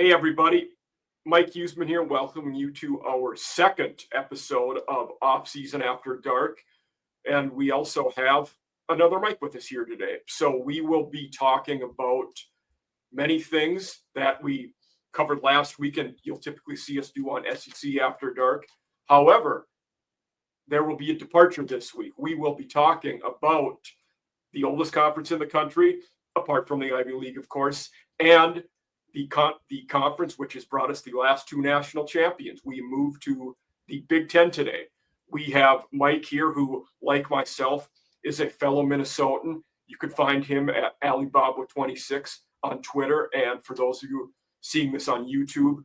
Hey, everybody. Mike Huseman here, welcoming you to our second episode of Off Season After Dark. And we also have another Mike with us here today. So we will be talking about many things that we covered last week, and you'll typically see us do on SEC After Dark. However, there will be a departure this week. We will be talking about the oldest conference in the country, apart from the Ivy League, of course, and the conference which has brought us the last two national champions. We move to the Big Ten today. We have Mike here, who, like myself, is a fellow Minnesotan. You can find him at Alibaba26 on Twitter. And for those of you seeing this on YouTube,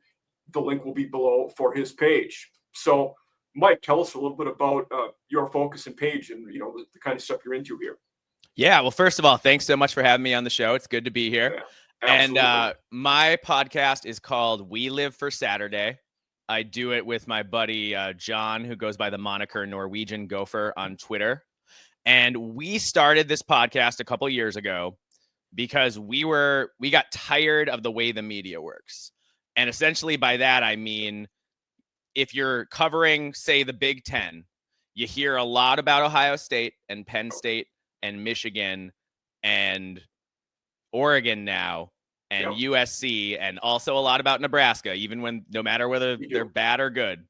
the link will be below for his page. So, Mike, tell us a little bit about your focus and page and, the kind of stuff you're into here. Yeah, well, first of all, thanks so much for having me on the show. It's good to be here. Yeah. Absolutely. And my podcast is called We Live for Saturday. I do it with my buddy John, who goes by the moniker Norwegian Gopher on Twitter. And we started this podcast a couple years ago because we got tired of the way the media works. And essentially by that, I mean, if you're covering, say, the Big Ten, you hear a lot about Ohio State and Penn State and Michigan and Oregon now and USC, and also a lot about Nebraska, even when no matter whether they're bad or good.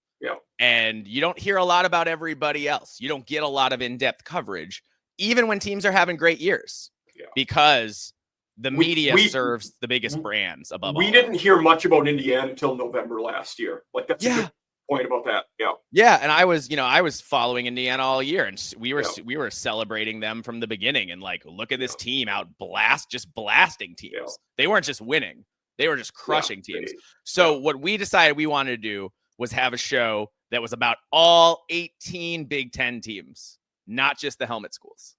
And you don't hear a lot about everybody else. You don't get a lot of in-depth coverage, even when teams are having great years, because the media serves the biggest brands above all. We didn't hear much about Indiana until November last year. Like, that's a good point about that. Yeah, and I was following Indiana all year, and we were celebrating them from the beginning, and like, look at this team just blasting teams. They weren't just winning, they were just crushing teams. So what we decided we wanted to do was have a show that was about all 18 Big Ten teams, not just the helmet schools.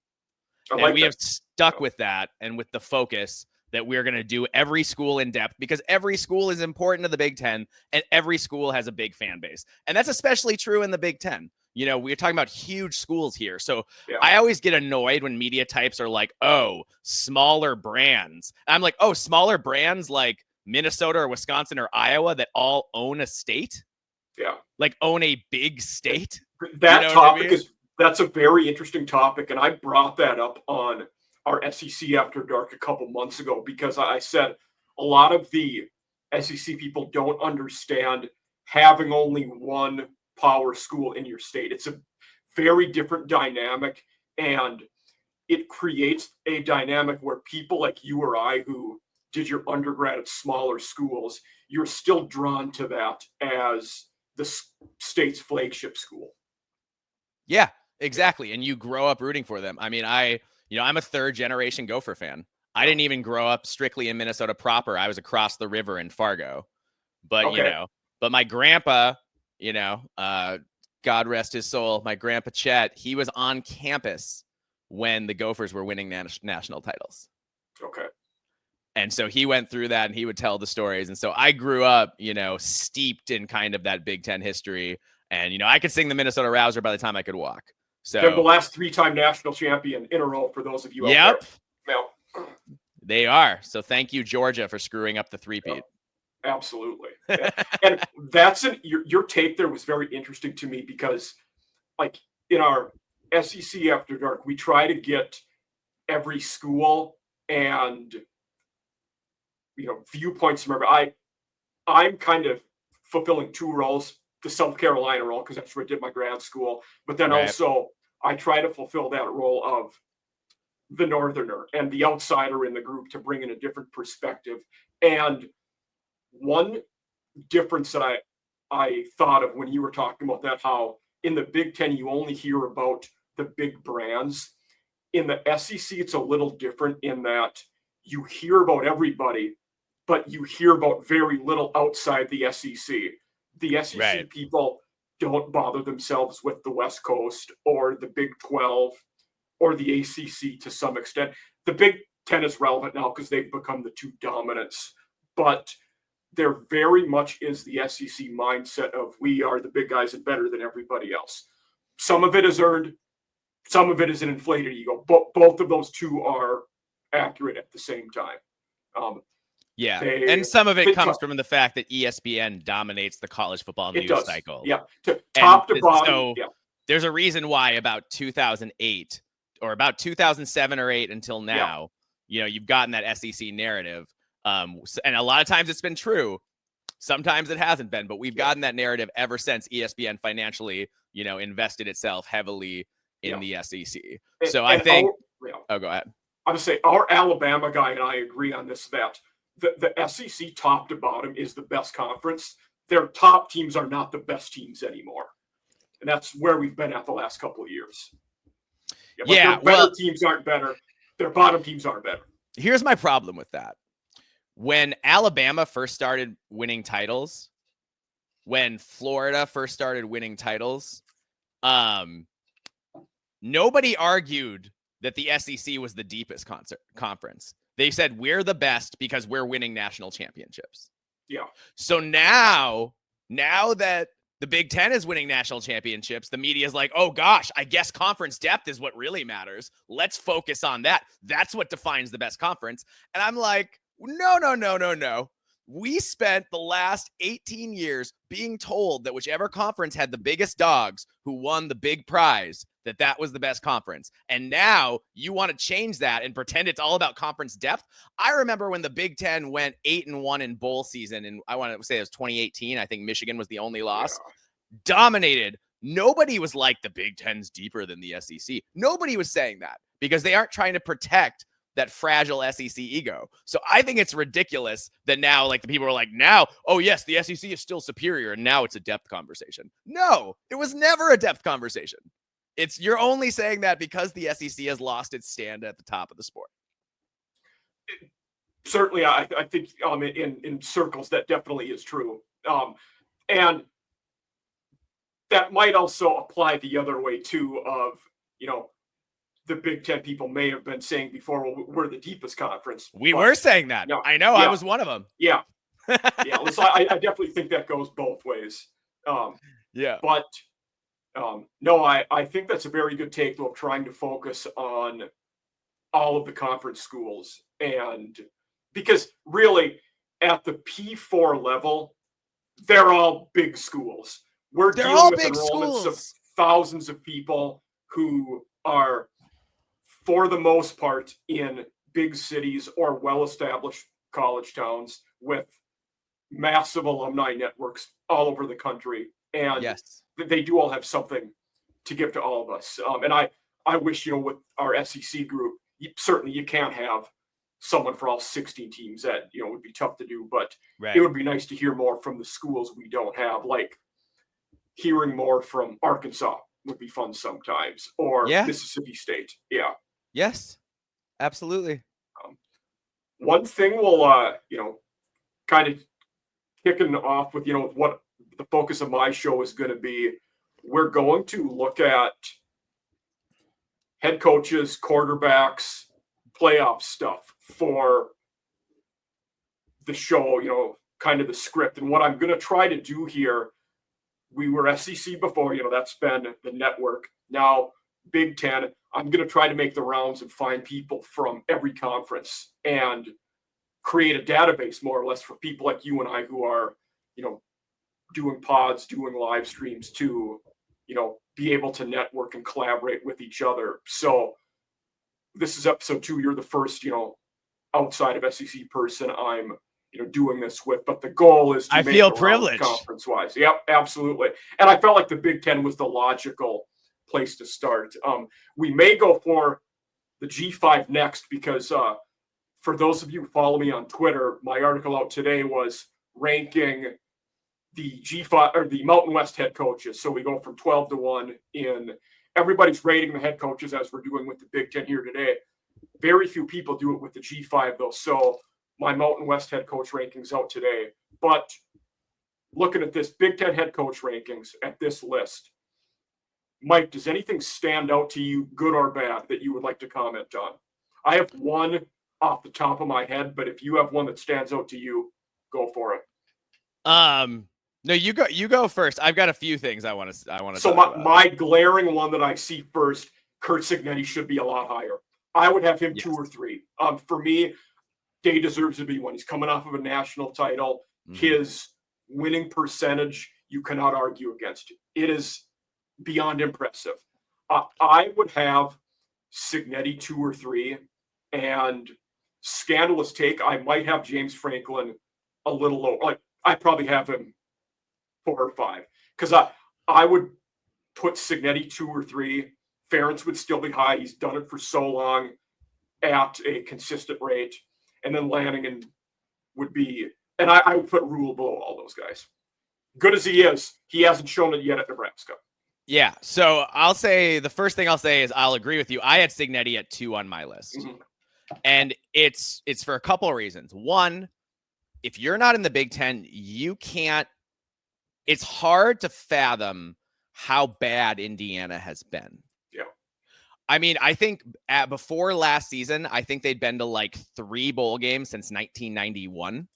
And we have stuck with that and with the focus that we're going to do every school in depth, because every school is important to the Big Ten and every school has a big fan base. And that's especially true in the Big Ten. We're talking about huge schools here. So I always get annoyed when media types are like, oh, smaller brands. And I'm like, oh, smaller brands like Minnesota or Wisconsin or Iowa that all own a state? Yeah. Like own a big state? That topic that's a very interesting topic. And I brought that up on our SEC After Dark a couple months ago, because I said a lot of the SEC people don't understand having only one power school in your state. It's a very different dynamic, and it creates a dynamic where people like you or I, who did your undergrad at smaller schools, you're still drawn to that as the state's flagship school. Yeah, exactly. And you grow up rooting for them. I mean, I'm a third generation Gopher fan. I didn't even grow up strictly in Minnesota proper. I was across the river in Fargo. But, but my grandpa, God rest his soul, my grandpa Chet, he was on campus when the Gophers were winning national titles. Okay. And so he went through that and he would tell the stories. And so I grew up, steeped in kind of that Big Ten history. And, I could sing the Minnesota Rouser by the time I could walk. So they're the last 3-time national champion in a row for those of you out there. Yep. They are. So thank you, Georgia, for screwing up the three-peat. Absolutely. And that's your take there was very interesting to me, because like in our SEC After Dark, we try to get every school and viewpoints from everybody. I'm kind of fulfilling two roles: the South Carolina role, because that's where I did my grad school, but then also I try to fulfill that role of the Northerner and the outsider in the group to bring in a different perspective. And one difference that I thought of when you were talking about that, how in the Big Ten you only hear about the big brands. In the SEC, it's a little different in that you hear about everybody, but you hear about very little outside the SEC. The SEC people don't bother themselves with the West Coast or the Big 12 or the ACC to some extent. The Big Ten is relevant now because they've become the two dominants, but there very much is the SEC mindset of we are the big guys and better than everybody else. Some of it is earned, some of it is an inflated ego. Both of those two are accurate at the same time. Yeah. They And some of it they comes try- from the fact that ESPN dominates the college football it news does. cycle. Yeah, And top to bottom. so Yeah, there's a reason why about 2008 or about 2007 or 8 until now, you've gotten that SEC narrative. And a lot of times it's been true. Sometimes it hasn't been, but we've gotten that narrative ever since ESPN financially, invested itself heavily in the SEC. So I think, go ahead. I would say our Alabama guy and I agree on this, that the SEC top to bottom is the best conference. Their top teams are not the best teams anymore. And that's where we've been at the last couple of years. Their better teams aren't better. Their bottom teams aren't better. Here's my problem with that. When Alabama first started winning titles, when Florida first started winning titles, nobody argued that the SEC was the deepest conference. They said we're the best because we're winning national championships. Yeah. So now that the Big Ten is winning national championships, the media is like, oh gosh, I guess conference depth is what really matters. Let's focus on that. That's what defines the best conference. And I'm like, no. We spent the last 18 years being told that whichever conference had the biggest dogs who won the big prize, that was the best conference. And now you want to change that and pretend it's all about conference depth. I remember when the Big Ten went 8-1 in bowl season, and I want to say it was 2018. I think Michigan was the only loss. Dominated. Nobody was like the Big Ten's deeper than the SEC. Nobody was saying that because they aren't trying to protect that fragile SEC ego. So I think it's ridiculous that now, like, the people are like, now, oh yes, the SEC is still superior, and now it's a depth conversation. No, it was never a depth conversation. You're only saying that because the SEC has lost its stand at the top of the sport. Certainly, I think in circles that definitely is true, and that might also apply the other way too. Of the Big Ten people may have been saying before, well, we're the deepest conference. We were saying that. I know. I was one of them. Yeah. So I definitely think that goes both ways. But no, I think that's a very good take, though, of trying to focus on all of the conference schools. And because really at the P4 level, they're all big schools. We're dealing with enrollments of thousands of people who are, for the most part, in big cities or well-established college towns with massive alumni networks all over the country. And they do all have something to give to all of us. And I wish, with our SEC group, certainly you can't have someone for all 16 teams. That, would be tough to do, but it would be nice to hear more from the schools we don't have, like hearing more from Arkansas would be fun sometimes, or Mississippi State. Yeah. Yes, absolutely. One thing we'll, kind of kicking off with, what the focus of my show is going to be, we're going to look at head coaches, quarterbacks, playoff stuff for the show, kind of the script. And what I'm going to try to do here, we were SEC before, that's been the network. Now, Big Ten, I'm going to try to make the rounds and find people from every conference and create a database, more or less, for people like you and I who are, doing pods, doing live streams to, be able to network and collaborate with each other. So this is episode 2. You're the first, outside of SEC person I'm, doing this with. But the goal is to I feel privileged conference-wise. Yep, absolutely. And I felt like the Big Ten was the logical place to start. We may go for the G5 next because for those of you who follow me on Twitter, my article out today was ranking the G5 or the Mountain West head coaches. So we go from 12 to 1 in everybody's rating the head coaches, as we're doing with the Big Ten here today. Very few people do it with the G5 though. So my Mountain West head coach rankings out today. But looking at this Big Ten head coach rankings at this list, Mike, does anything stand out to you, good or bad, that you would like to comment on? I have one off the top of my head, but if you have one that stands out to you, go for it. No, you go first. I've got a few things I want to. So my glaring one that I see first, Curt Cignetti should be a lot higher. I would have him 2 or 3. For me, Day deserves to be one. He's coming off of a national title. His winning percentage, you cannot argue against. It is beyond impressive. I would have Cignetti 2 or 3, and scandalous take, I might have James Franklin a little low. Like, I probably have him 4 or 5, because I would put Cignetti 2 or 3. Ferentz would still be high. He's done it for so long at a consistent rate. And then Lanigan would be, and I would put Rule below all those guys. Good as he is, he hasn't shown it yet at Nebraska. Yeah. So I'll say the first thing I'll say is I'll agree with you. I had Cignetti at 2 on my list. And it's for a couple of reasons. One, if you're not in the Big Ten, you can't, it's hard to fathom how bad Indiana has been. Yeah. I mean, I think before last season, I think they'd been to like 3 bowl games since 1991.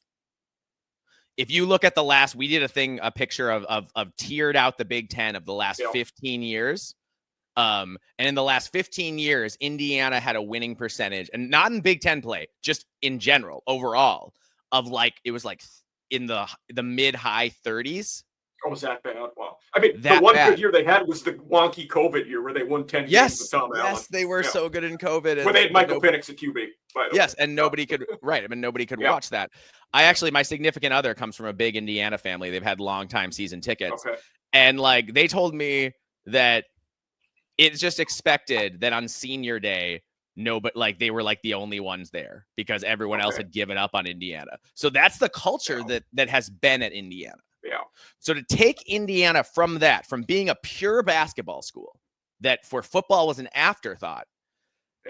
If you look at the last, we did a picture of tiered out the Big Ten of the last 15 years. And in the last 15 years, Indiana had a winning percentage, and not in Big Ten play, just in general, overall, of like, it was like in the mid-high 30s. Oh, was that bad? Wow. I mean, the one good year they had was the wonky COVID year where they won 10 games with Tom Allen. Yes, they were so good in COVID. And where they had Michael Penix at QB, by the way. Yes, and nobody could, right. I mean, nobody could watch that. My significant other comes from a big Indiana family. They've had long-time season tickets. Okay. And like, they told me that it's just expected that on senior day, but like they were like the only ones there because everyone else had given up on Indiana. So that's the culture that has been at Indiana. Yeah. So to take Indiana from being a pure basketball school that for football was an afterthought,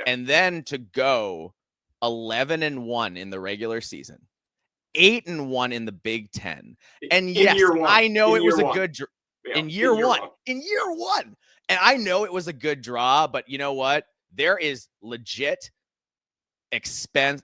and then to go 11-1 in the regular season, 8-1 in the Big Ten, and yes, I know it was a good in year one. And I know it was a good draw, but you know what? There is legit extensive,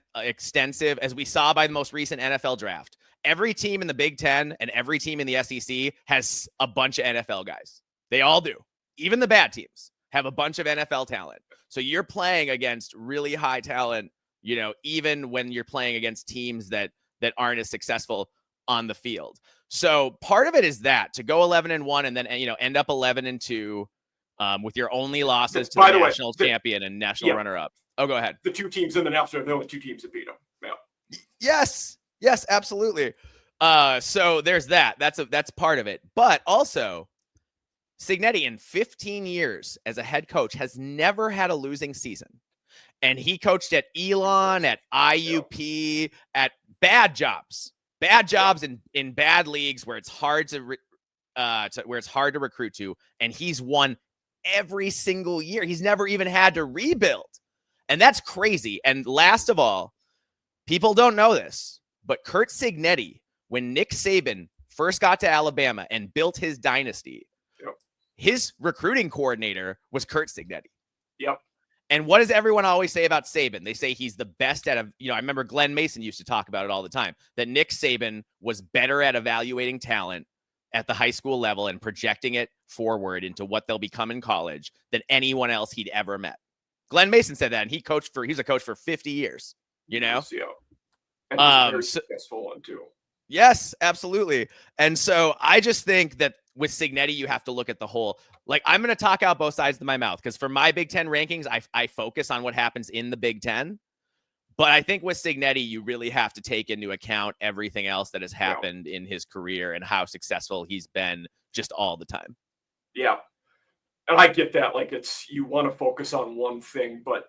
as we saw by the most recent NFL draft. Every team in the Big Ten and every team in the SEC has a bunch of NFL guys. They all do. Even the bad teams have a bunch of NFL talent. So you're playing against really high talent, you know, even when you're playing against teams that aren't as successful on the field. So part of it is that to go 11-1 and then, you know, end up 11-2 with your only losses to the national champion and national runner-up. Oh, go ahead. The 2 teams in the national, the only 2 teams that beat them. Yeah. Yes, absolutely. So there's that. That's part of it. But also, Cignetti in 15 years as a head coach has never had a losing season. And he coached at Elon, at IUP, at bad jobs in bad leagues where it's hard to recruit to. And he's won every single year. He's never even had to rebuild. And that's crazy. And last of all, people don't know this, but Curt Cignetti, when Nick Saban first got to Alabama and built his dynasty, his recruiting coordinator was Curt Cignetti. Yep. And what does everyone always say about Saban? They say he's the best at, I remember Glenn Mason used to talk about it all the time, that Nick Saban was better at evaluating talent at the high school level and projecting it forward into what they'll become in college than anyone else he'd ever met. Glenn Mason said that, and he was a coach for 50 years, you know? Yeah. And he's very successful one too. Yes, absolutely. And so I just think that with Cignetti, you have to look at the whole. Like, I'm going to talk out both sides of my mouth because for my Big Ten rankings, I focus on what happens in the Big Ten. But I think with Cignetti, you really have to take into account everything else that has happened in his career and how successful he's been just all the time. Yeah. And I get that. Like, you want to focus on one thing, but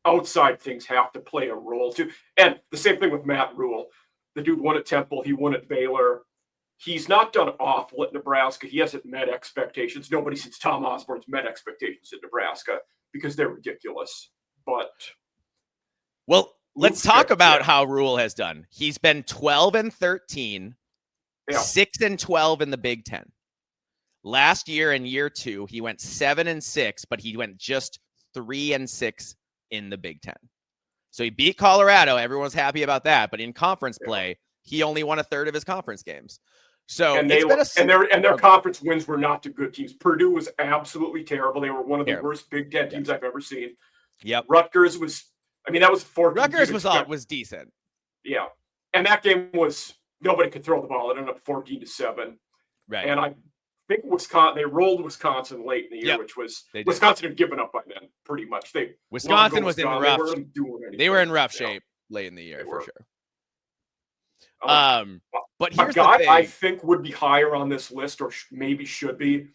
outside things have to play a role too. And the same thing with Matt Rule. The dude won at Temple. He won at Baylor. He's not done awful at Nebraska. He hasn't met expectations. Nobody since Tom Osborne's met expectations at Nebraska because they're ridiculous. But let's talk about how Rule has done. He's been 12-13, 6-12 in the Big Ten. Last year in year 2, he went 7-6, but he went just 3-6 in the Big Ten. So he beat Colorado. Everyone's happy about that. But in conference play, he only won a third of his conference games. So their conference wins were not to good teams. Purdue was absolutely terrible. They were one of the worst Big Ten teams I've ever seen. Yep. Rutgers was. I mean, that was 4. Rutgers was decent. Yeah. And that game was nobody could throw the ball. It ended up 14-7. Right. And I think they rolled Wisconsin late in the year, Yep, which was they did. Wisconsin had given up by then, pretty much. Wisconsin was in rough. They were in rough Yeah. shape late in the year for sure. But A here's the guy thing. I think would be higher on this list, or maybe should be.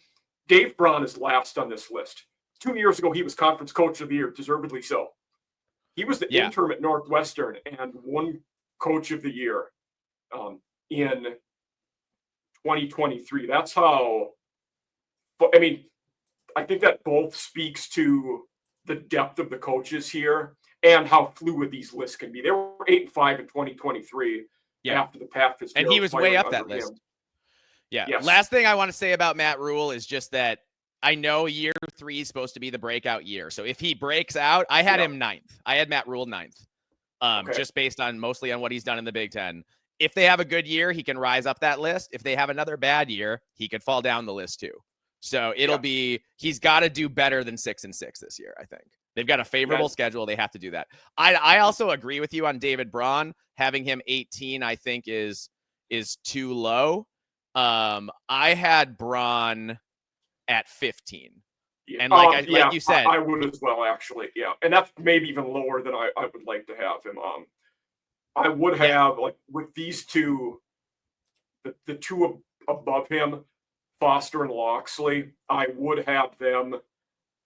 Dave Braun is last on this list. 2 years ago, he was Conference Coach of the Year, deservedly so. He was the interim at Northwestern and won Coach of the Year in 2023. That's how. I mean, I think that both speaks to the depth of the coaches here and how fluid these lists can be. They were 8-5 in 2023 after the Pat Fitzgerald, and he was way up that list. Yeah. Yes. Last thing I want to say about Matt Rule is just that I know year 3 is supposed to be the breakout year. So if he breaks out, I had him 9th. I had Matt Rule 9th. Just based on mostly on what he's done in the Big Ten. If they have a good year, he can rise up that list. If they have another bad year, he could fall down the list too. So it'll be, he's got to do better than 6-6 this year, I think. They've got a favorable schedule. They have to do that. I also agree with you on David Braun. Having him 18, I think is too low. I had Braun at 15. And like you said, I would as well, actually. Yeah. And that's maybe even lower than I would like to have him. I would have, like, with these two, the two above him, Foster and Loxley, I would have them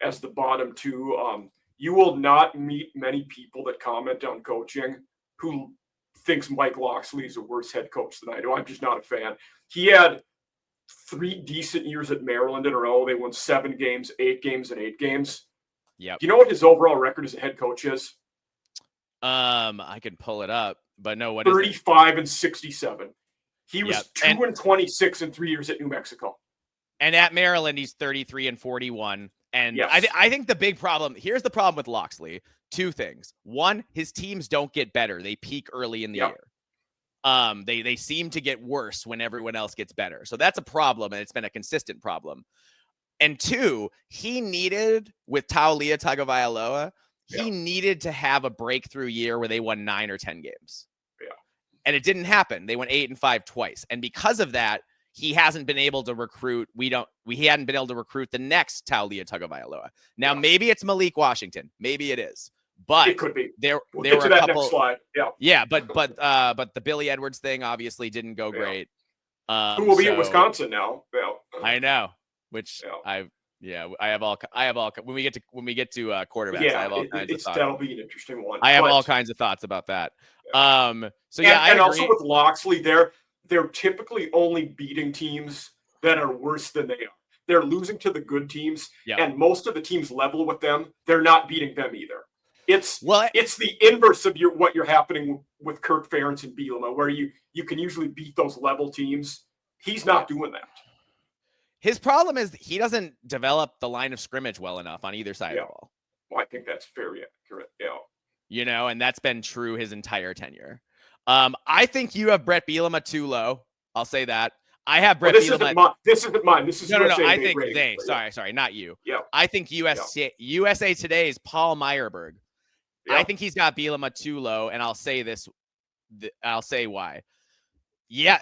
as the bottom two. You will not meet many people that comment on coaching who thinks Mike Loxley is a worse head coach than I do. I'm just not a fan. He had 3 decent years at Maryland in a row. They won 7 games, 8 games, and 8 games. Yeah. Do you know what his overall record as a head coach is? I can pull it up, but no, what 35 and 67. He was 2 and 26 in 3 years at New Mexico. And at Maryland, he's 33 and 41. And I think the big problem, here's the problem with Loxley. 2 things. 1, his teams don't get better. They peak early in the year. They seem to get worse when everyone else gets better. So that's a problem, and it's been a consistent problem. And 2, he needed, with Taulia Tagovailoa, he needed to have a breakthrough year where they won 9 or 10 games. Yeah. And it didn't happen. They went 8-5 twice. And because of that, he hasn't been able to recruit. He hadn't been able to recruit the next Taulia Tagovailoa. Now, maybe it's Malik Washington. Maybe it is. But it could be. There We'll were get to a that couple. Next slide. Yeah, but the Billy Edwards thing obviously didn't go great. Who will be at Wisconsin now? I know. Which I have all when we get to quarterbacks. I have all kinds of thoughts. That'll be an interesting one. I have all kinds of thoughts about that. I agree. Also with Loxley, they're typically only beating teams that are worse than they are. They're losing to the good teams, and most of the teams level with them. They're not beating them either. It's the inverse of what you're happening with Kirk Ferentz and Bielema, where you can usually beat those level teams. He's not doing that. His problem is he doesn't develop the line of scrimmage well enough on either side of the ball. Well, I think that's very accurate. Yeah. And that's been true his entire tenure. I think you have Brett Bielema too low. I'll say that. I have Brett Bielema. This isn't mine. This is no. I think they. Sorry, not you. Yeah. I think USA Today's Paul Meyerberg. Yeah. I think he's got Bielema too low, and I'll say this. I'll say why. Yeah,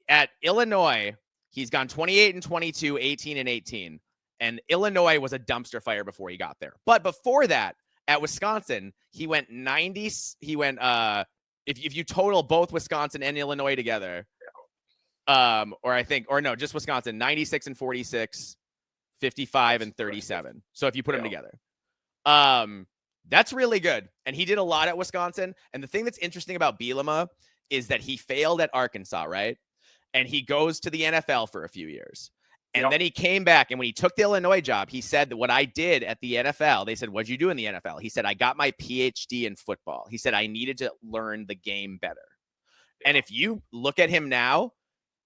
at Illinois, he's gone 28 and 22, 18 and 18, and Illinois was a dumpster fire before he got there. But before that, at Wisconsin, he went 90. He went if you total both Wisconsin and Illinois together, just Wisconsin, 96 and 46, 55 and 37. So if you put them together, that's really good. And he did a lot at Wisconsin. And the thing that's interesting about Bielema is that he failed at Arkansas, right? And he goes to the NFL for a few years. And then he came back, and when he took the Illinois job, he said that what I did at the NFL, they said, what'd you do in the NFL? He said, I got my PhD in football. He said, I needed to learn the game better. And if you look at him now,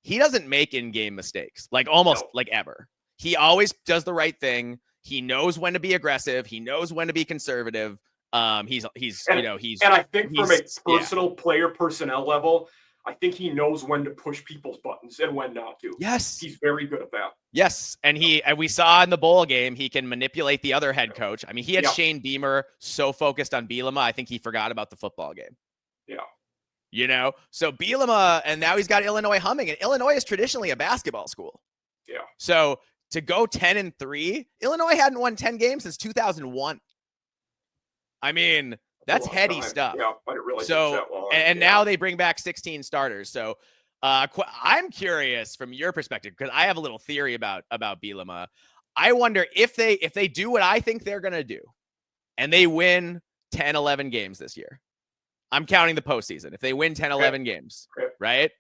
he doesn't make in-game mistakes, like almost like ever. He always does the right thing. He knows when to be aggressive. He knows when to be conservative. And I think from a personal player personnel level, I think he knows when to push people's buttons and when not to. Yes. He's very good at that. Yes. And we saw in the bowl game, he can manipulate the other head coach. I mean, he had Shane Beamer so focused on Bielema, I think he forgot about the football game. Yeah. you know? So Bielema, and now he's got Illinois humming, and Illinois is traditionally a basketball school. Yeah. So to go 10-3, Illinois hadn't won 10 games since 2001. I mean, that's heady time. stuff. Yeah, I didn't realize so, it was that long. and now they bring back 16 starters. So I'm curious from your perspective, because I have a little theory about Bielema. I wonder if they do what I think they're going to do and they win 10, 11 games this year. I'm counting the postseason. If they win 10, 11 games, right?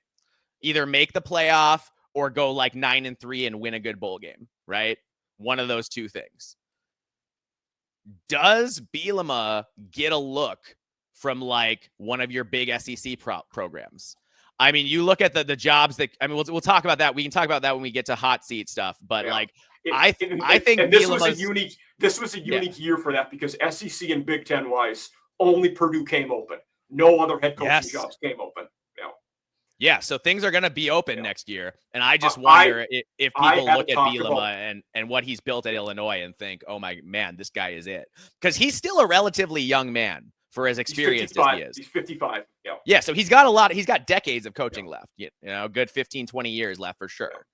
Either make the playoff or go like 9-3 and win a good bowl game, right? One of those two things. Does Bielema get a look from like one of your big SEC programs? I mean, you look at the jobs that, I mean, we'll talk about that. We can talk about that when we get to hot seat stuff, but like, I think this was a unique year for that, because SEC and Big Ten wise, only Purdue came open. No other head coaching jobs came open. Yeah, so things are going to be open next year, and I just wonder if people look at Bielema and what he's built at Illinois and think, "Oh my man, this guy is it," because he's still a relatively young man for as experienced as he is. He's 55. Yeah. Yeah, so he's got decades of coaching left. You know, good 15, 20 years left for sure.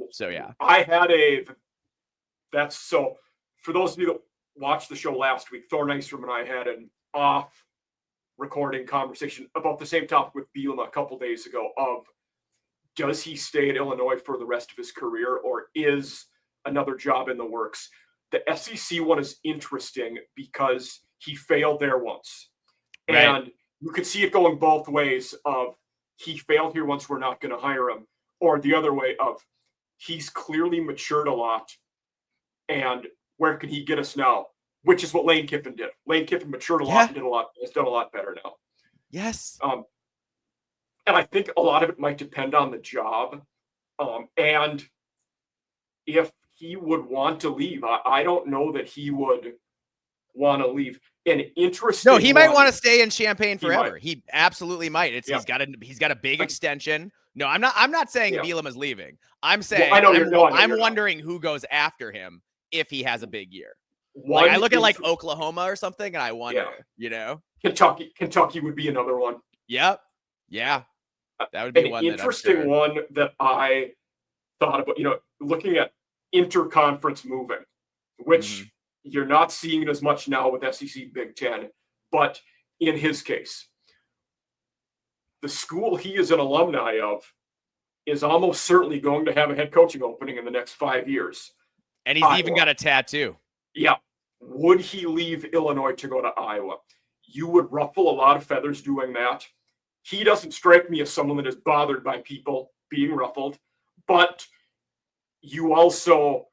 So yeah, so for those of you that watched the show last week, Thor Nystrom and I had an off recording conversation about the same topic with Bielema a couple days ago of, does he stay at Illinois for the rest of his career, or is another job in the works? The SEC one is interesting because he failed there once. Right. And you could see it going both ways of, he failed here once, we're not going to hire him, or the other way of, he's clearly matured a lot, and where can he get us now? Which is what Lane Kiffin did. Lane Kiffin matured a lot and has done a lot better now. Yes. And I think a lot of it might depend on the job. And if he would want to leave, I don't know that he would want to leave. An interesting. No, he might want to stay in Champaign forever. He absolutely might. He's got a big extension. No, I'm not saying Bielema's leaving. I'm saying I'm wondering who goes after him if he has a big year. Like, I look at like Oklahoma or something, and I wonder, you know, Kentucky would be another one. Yep. Yeah. That would be an one. Interesting one that I thought about, looking at interconference moving, which you're not seeing it as much now with SEC Big Ten, but in his case, the school he is an alumni of is almost certainly going to have a head coaching opening in the next 5 years. And he's even got a tattoo. Yeah. Would he leave Illinois to go to Iowa? You would ruffle a lot of feathers doing that. He doesn't strike me as someone that is bothered by people being ruffled, but you also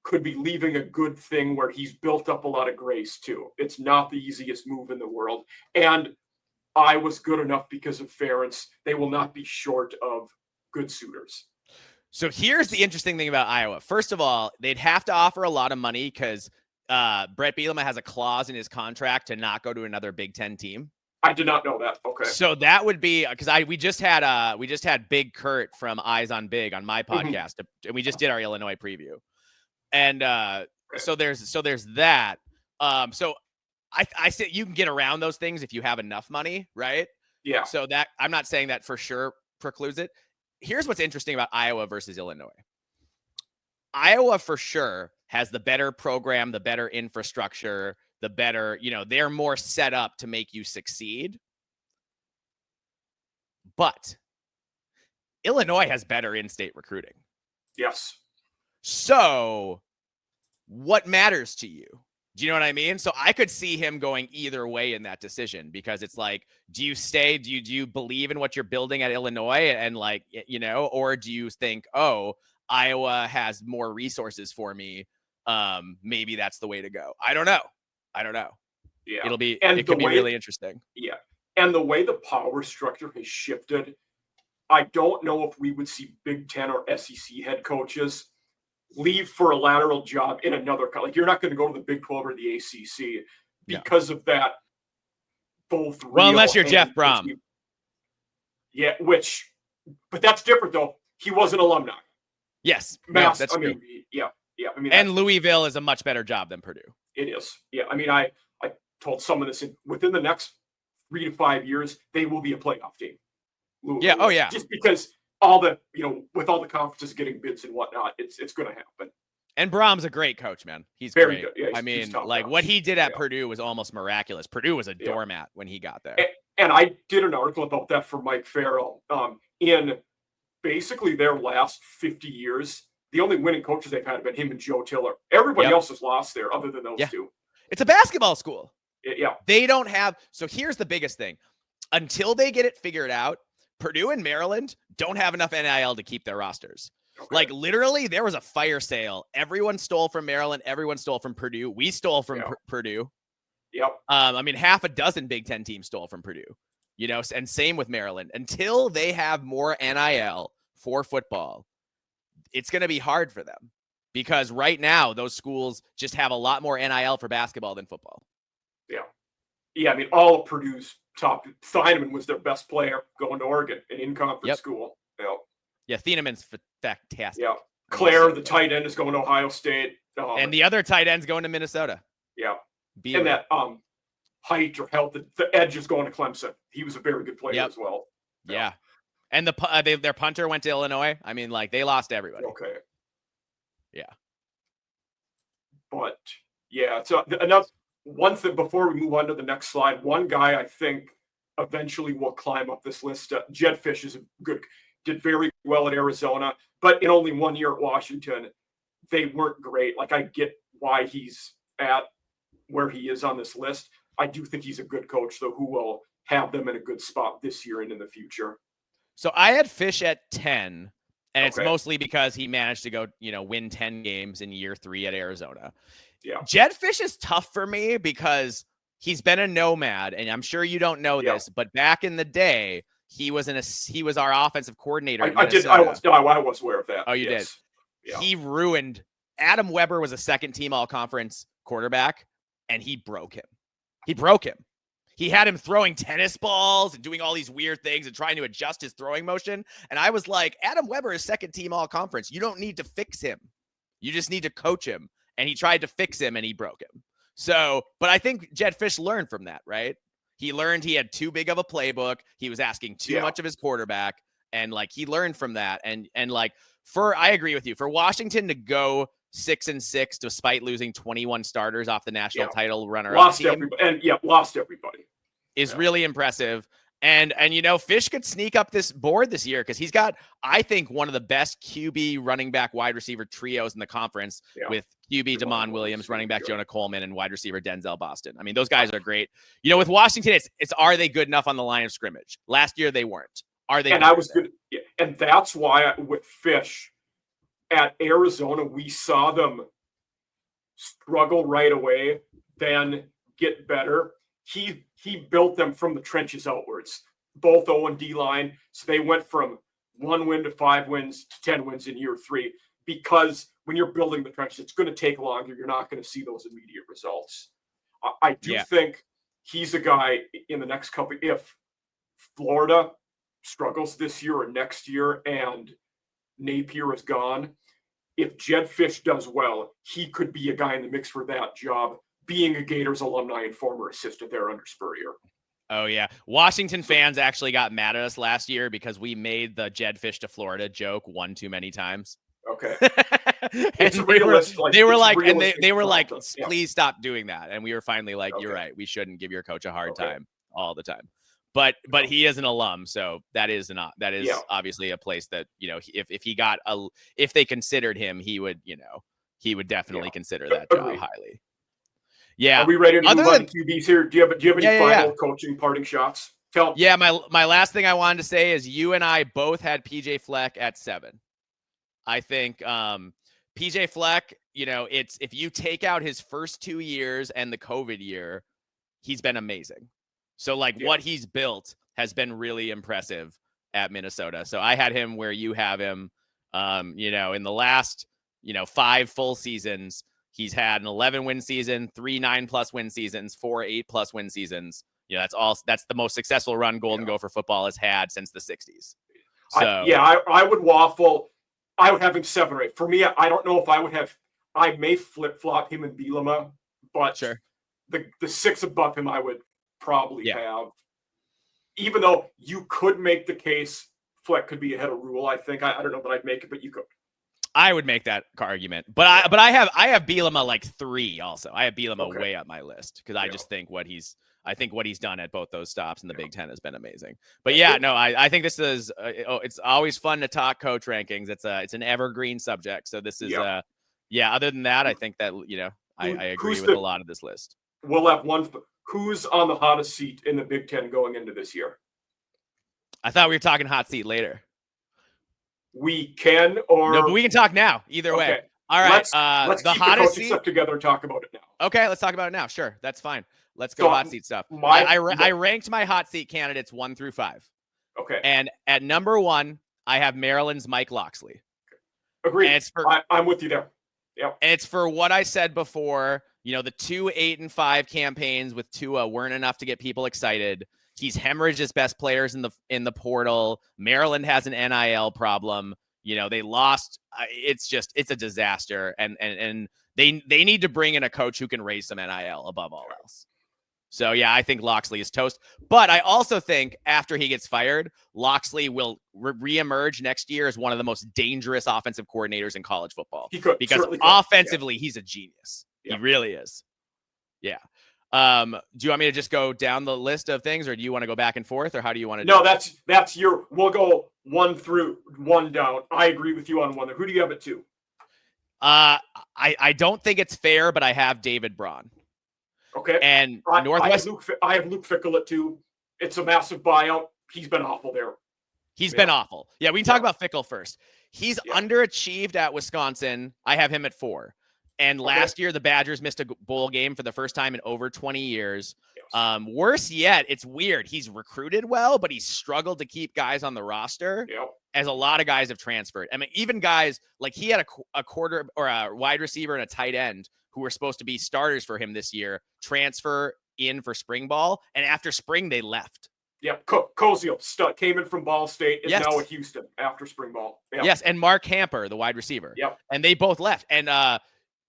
could be leaving a good thing where he's built up a lot of grace too. It's not the easiest move in the world. And Iowa's good enough because of Ferentz. They will not be short of good suitors. So here's the interesting thing about Iowa. First of all, they'd have to offer a lot of money because Brett Bielema has a clause in his contract to not go to another Big Ten team. I did not know that. Okay. So that would be because we just had Big Kurt from Eyes on Big on my podcast, and we just did our Illinois preview. And so there's that. So I say you can get around those things if you have enough money, right? Yeah. So that I'm not saying that for sure precludes it. Here's what's interesting about Iowa versus Illinois. Iowa for sure has the better program, the better infrastructure, the better, they're more set up to make you succeed. But Illinois has better in-state recruiting. Yes. So what matters to you? Do you know what I mean? So I could see him going either way in that decision, because it's like, do you stay? Do you believe in what you're building at Illinois and or do you think, oh, Iowa has more resources for me? Maybe that's the way to go. I don't know. Yeah. It could be really interesting. Yeah. And the way the power structure has shifted, I don't know if we would see Big Ten or SEC head coaches leave for a lateral job in another college. Like, you're not going to go to the Big 12 or the ACC because of that. Well, unless you're Jeff Brom. Yeah, but that's different though. He was an alumni. Yes, that's true. Yeah. And Louisville is a much better job than Purdue. It is. Yeah. I told some of this within the next 3 to 5 years, they will be a playoff team. Yeah. Oh, yeah. Just because all the, with all the conferences getting bids and whatnot, it's going to happen. And Brom's a great coach, man. He's very great. good. Yeah, I mean, like what he did at Purdue was almost miraculous. Purdue was a doormat when he got there. And I did an article about that for Mike Farrell. In basically their last 50 years, the only winning coaches they've had have been him and Joe Tiller. Everybody else has lost there other than those two. It's a basketball school. Yeah. They don't have. So here's the biggest thing. Until they get it figured out, Purdue and Maryland don't have enough NIL to keep their rosters. Okay. Like literally there was a fire sale. Everyone stole from Maryland. Everyone stole from Purdue. We stole from Purdue. Yep. I mean, half a dozen Big Ten teams stole from Purdue, and same with Maryland. Until they have more NIL for football, it's going to be hard for them because right now those schools just have a lot more NIL for basketball than football. Yeah. Yeah. I mean, all of Purdue's top, Thieneman was their best player going to Oregon, an in-conference school. Yep. Yeah. Thieneman's fantastic. Yeah. Claire, the tight end, is going to Ohio State. And the other tight end's going to Minnesota. Yeah. And that height or health, the edge is going to Clemson. He was a very good player as well. Yeah. And their punter went to Illinois. I mean, like, they lost everybody. Okay. Yeah. But, yeah, so enough. One thing before we move on to the next slide, one guy I think eventually will climb up this list. Jedd Fisch did very well at Arizona, but in only 1 year at Washington, they weren't great. Like, I get why he's at where he is on this list. I do think he's a good coach, though, who will have them in a good spot this year and in the future. So I had Fisch at 10, and it's mostly because he managed to go, win 10 games in year 3 at Arizona. Yeah. Jedd Fisch is tough for me because he's been a nomad, and I'm sure you don't know this, but back in the day, he was our offensive coordinator. I was aware of that. Oh, you did. Yeah. He ruined. Adam Weber was a second-team all-conference quarterback, and he broke him. He had him throwing tennis balls and doing all these weird things and trying to adjust his throwing motion. And I was like, Adam Weber is second-team all-conference. You don't need to fix him. You just need to coach him. And he tried to fix him, and he broke him. So, but I think Jedd Fisch learned from that, right? He learned he had too big of a playbook. He was asking too much of his quarterback. And, like, he learned from that. And like, I agree with you. For Washington to go 6-6 despite losing 21 starters off the national title runner-up lost team, everybody is really impressive. And Fisch could sneak up this board this year because he's got, I think, one of the best QB running back wide receiver trios in the conference with QB Damon Williams, running back Jonah Coleman, and wide receiver Denzel Boston. I mean, those guys are great. With Washington, it's are they good enough on the line of scrimmage? Last year they weren't. Are they? And I was good, and that's why with Fisch at Arizona, we saw them struggle right away, then get better. He built them from the trenches outwards, both O and D line. So they went from 1 win to 5 wins to 10 wins in year 3, because when you're building the trenches, it's going to take longer. You're not going to see those immediate results. I do think he's a guy in the next couple, if Florida struggles this year or next year and Napier is gone, if Jedd Fisch does well, he could be a guy in the mix for that job, being a Gators alumni and former assistant there under Spurrier. Oh, yeah. Washington fans actually got mad at us last year because we made the Jedd Fisch to Florida joke one too many times. Okay. They were like, please stop doing that. And we were finally like, you're right. We shouldn't give your coach a hard time all the time. But he is an alum, so that is obviously a place that, if they considered him, he would definitely consider that job highly. Yeah. Are we ready to move on to QBs here? Do you have any final coaching parting shots? Yeah, my last thing I wanted to say is you and I both had PJ Fleck at 7. I think PJ Fleck, it's if you take out his first 2 years and the COVID year, he's been amazing. So what he's built has been really impressive at Minnesota. So I had him where you have him. In the last 5 full seasons, he's had an 11-win season, 3 9+ win seasons, 4 8+ win seasons. That's the most successful run Golden Gopher football has had since the 60s. So I would waffle. I would have him 7 or 8. For me, I don't know if I would have. I may flip-flop him and Bielema, but sure. the 6 above him I would probably have. even though you could make the case Fleck could be ahead of Rule, I think. I don't know that I'd make it, but you could. I would make that argument, but I have Bielema like 3 also. I have Bielema way up my list because I just think what he's done at both those stops in the Big Ten has been amazing. But yeah, no, I think this is it's always fun to talk coach rankings. It's an evergreen subject. So this is other than that, I think that I agree with a lot of this list. We'll have one. Who's on the hottest seat in the Big Ten going into this year? I thought we were talking hot seat later. We can, or no, but we can talk now. Either way. All right. Let's the keep hottest the coaching seat stuff together and talk about it now. Okay, let's talk about it now. Sure, that's fine. Let's go hot seat stuff. I ranked my hot seat candidates 1 through 5. Okay. And at number 1, I have Maryland's Mike Locksley. Agreed. And I'm with you there. Yep. And it's for what I said before. The 2 8-5 campaigns with Tua weren't enough to get people excited. He's hemorrhaged his best players in the portal. Maryland has an NIL problem. They lost. It's a disaster, and they need to bring in a coach who can raise some NIL above all else. So yeah, I think Locksley is toast. But I also think after he gets fired, Locksley will reemerge next year as one of the most dangerous offensive coordinators in college football. He could, because offensively, he's a genius. Yeah. He really is. Yeah. Do you want me to just go down the list of things, or do you want to go back and forth, or how do you want to do it? That's we'll go 1 through 1 down. I agree with you on 1. Who do you have it to? I don't think it's fair, but I have David Braun. Okay. And Northwest. I have Luke Fickell at 2. It's a massive buyout. He's been awful there. He's been awful. Yeah, we can talk about Fickell first. He's underachieved at Wisconsin. I have him at 4. And last year, the Badgers missed a bowl game for the first time in over 20 years. Yes. Worse yet, it's weird. He's recruited well, but he's struggled to keep guys on the roster, as a lot of guys have transferred. I mean, even guys like he had a quarter or a wide receiver and a tight end who were supposed to be starters for him this year transfer in for spring ball, and after spring they left. Yep, Cozio came in from Ball State, is now at Houston after spring ball. Yep. Yes, and Mark Hamper, the wide receiver. Yep, and they both left. And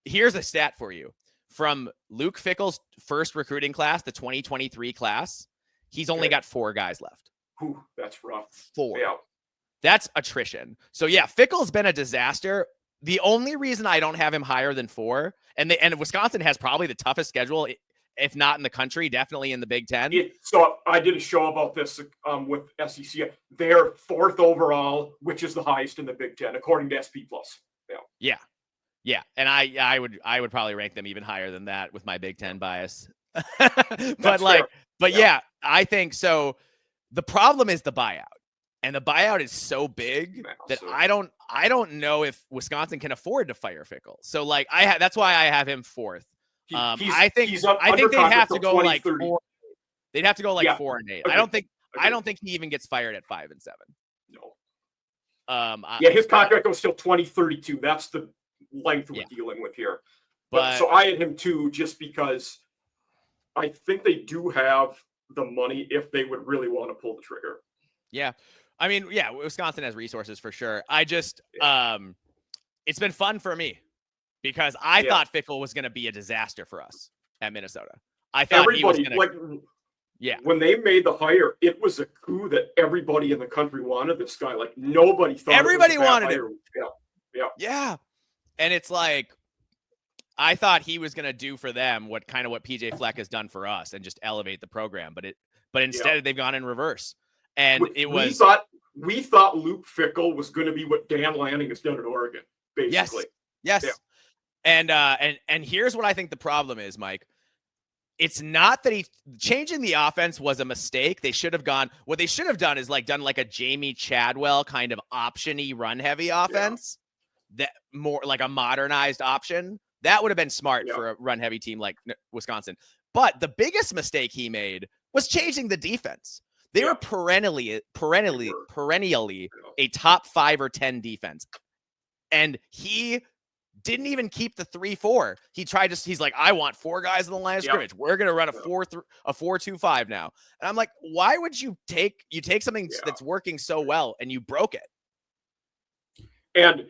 here's a stat for you. From Luke Fickell's first recruiting class, the 2023 class, he's only got 4 guys left. Ooh, that's rough. 4. Yeah. That's attrition. So yeah, Fickell's been a disaster. The only reason I don't have him higher than 4, and Wisconsin has probably the toughest schedule, if not in the country, definitely in the Big Ten. So I did a show about this with SEC. They're 4th overall, which is the highest in the Big Ten, according to SP+. Yeah. Yeah, and I would probably rank them even higher than that with my Big Ten bias. Yeah, I think so. The problem is the buyout, and the buyout is so big that I don't know if Wisconsin can afford to fire Fickell. So that's why I have him 4th. I think they'd have to go like 4. They'd have to go like 4 and 8. Okay. I don't think he even gets fired at 5 and 7. No. His contract goes till 2032. That's the length we're dealing with here. But so I had him 2 just because I think they do have the money if they would really want to pull the trigger. Yeah. I mean, Wisconsin has resources for sure. I just it's been fun for me because I thought Fickell was going to be a disaster for us at Minnesota. I thought he was going to when they made the hire, it was a coup that everybody in the country wanted this guy. Like nobody thought everybody wanted him. Yeah. And it's like, I thought he was going to do for them what PJ Fleck has done for us and just elevate the program. But instead they've gone in reverse. And we thought Luke Fickell was going to be what Dan Lanning has done at Oregon, basically. Yes. Yeah. And here's what I think the problem is, Mike. It's not that changing the offense was a mistake. What they should have done is done like a Jamie Chadwell kind of option-y run heavy offense. That more like a modernized option that would have been smart for a run heavy team like Wisconsin. But the biggest mistake he made was changing the defense. They were perennially a top 5 or 10 defense. And he didn't even keep the 3-4. He's like, I want 4 guys in the line of scrimmage. We're going to run a 4-2-5 now. And I'm like, why would you take something that's working so well and you broke it? And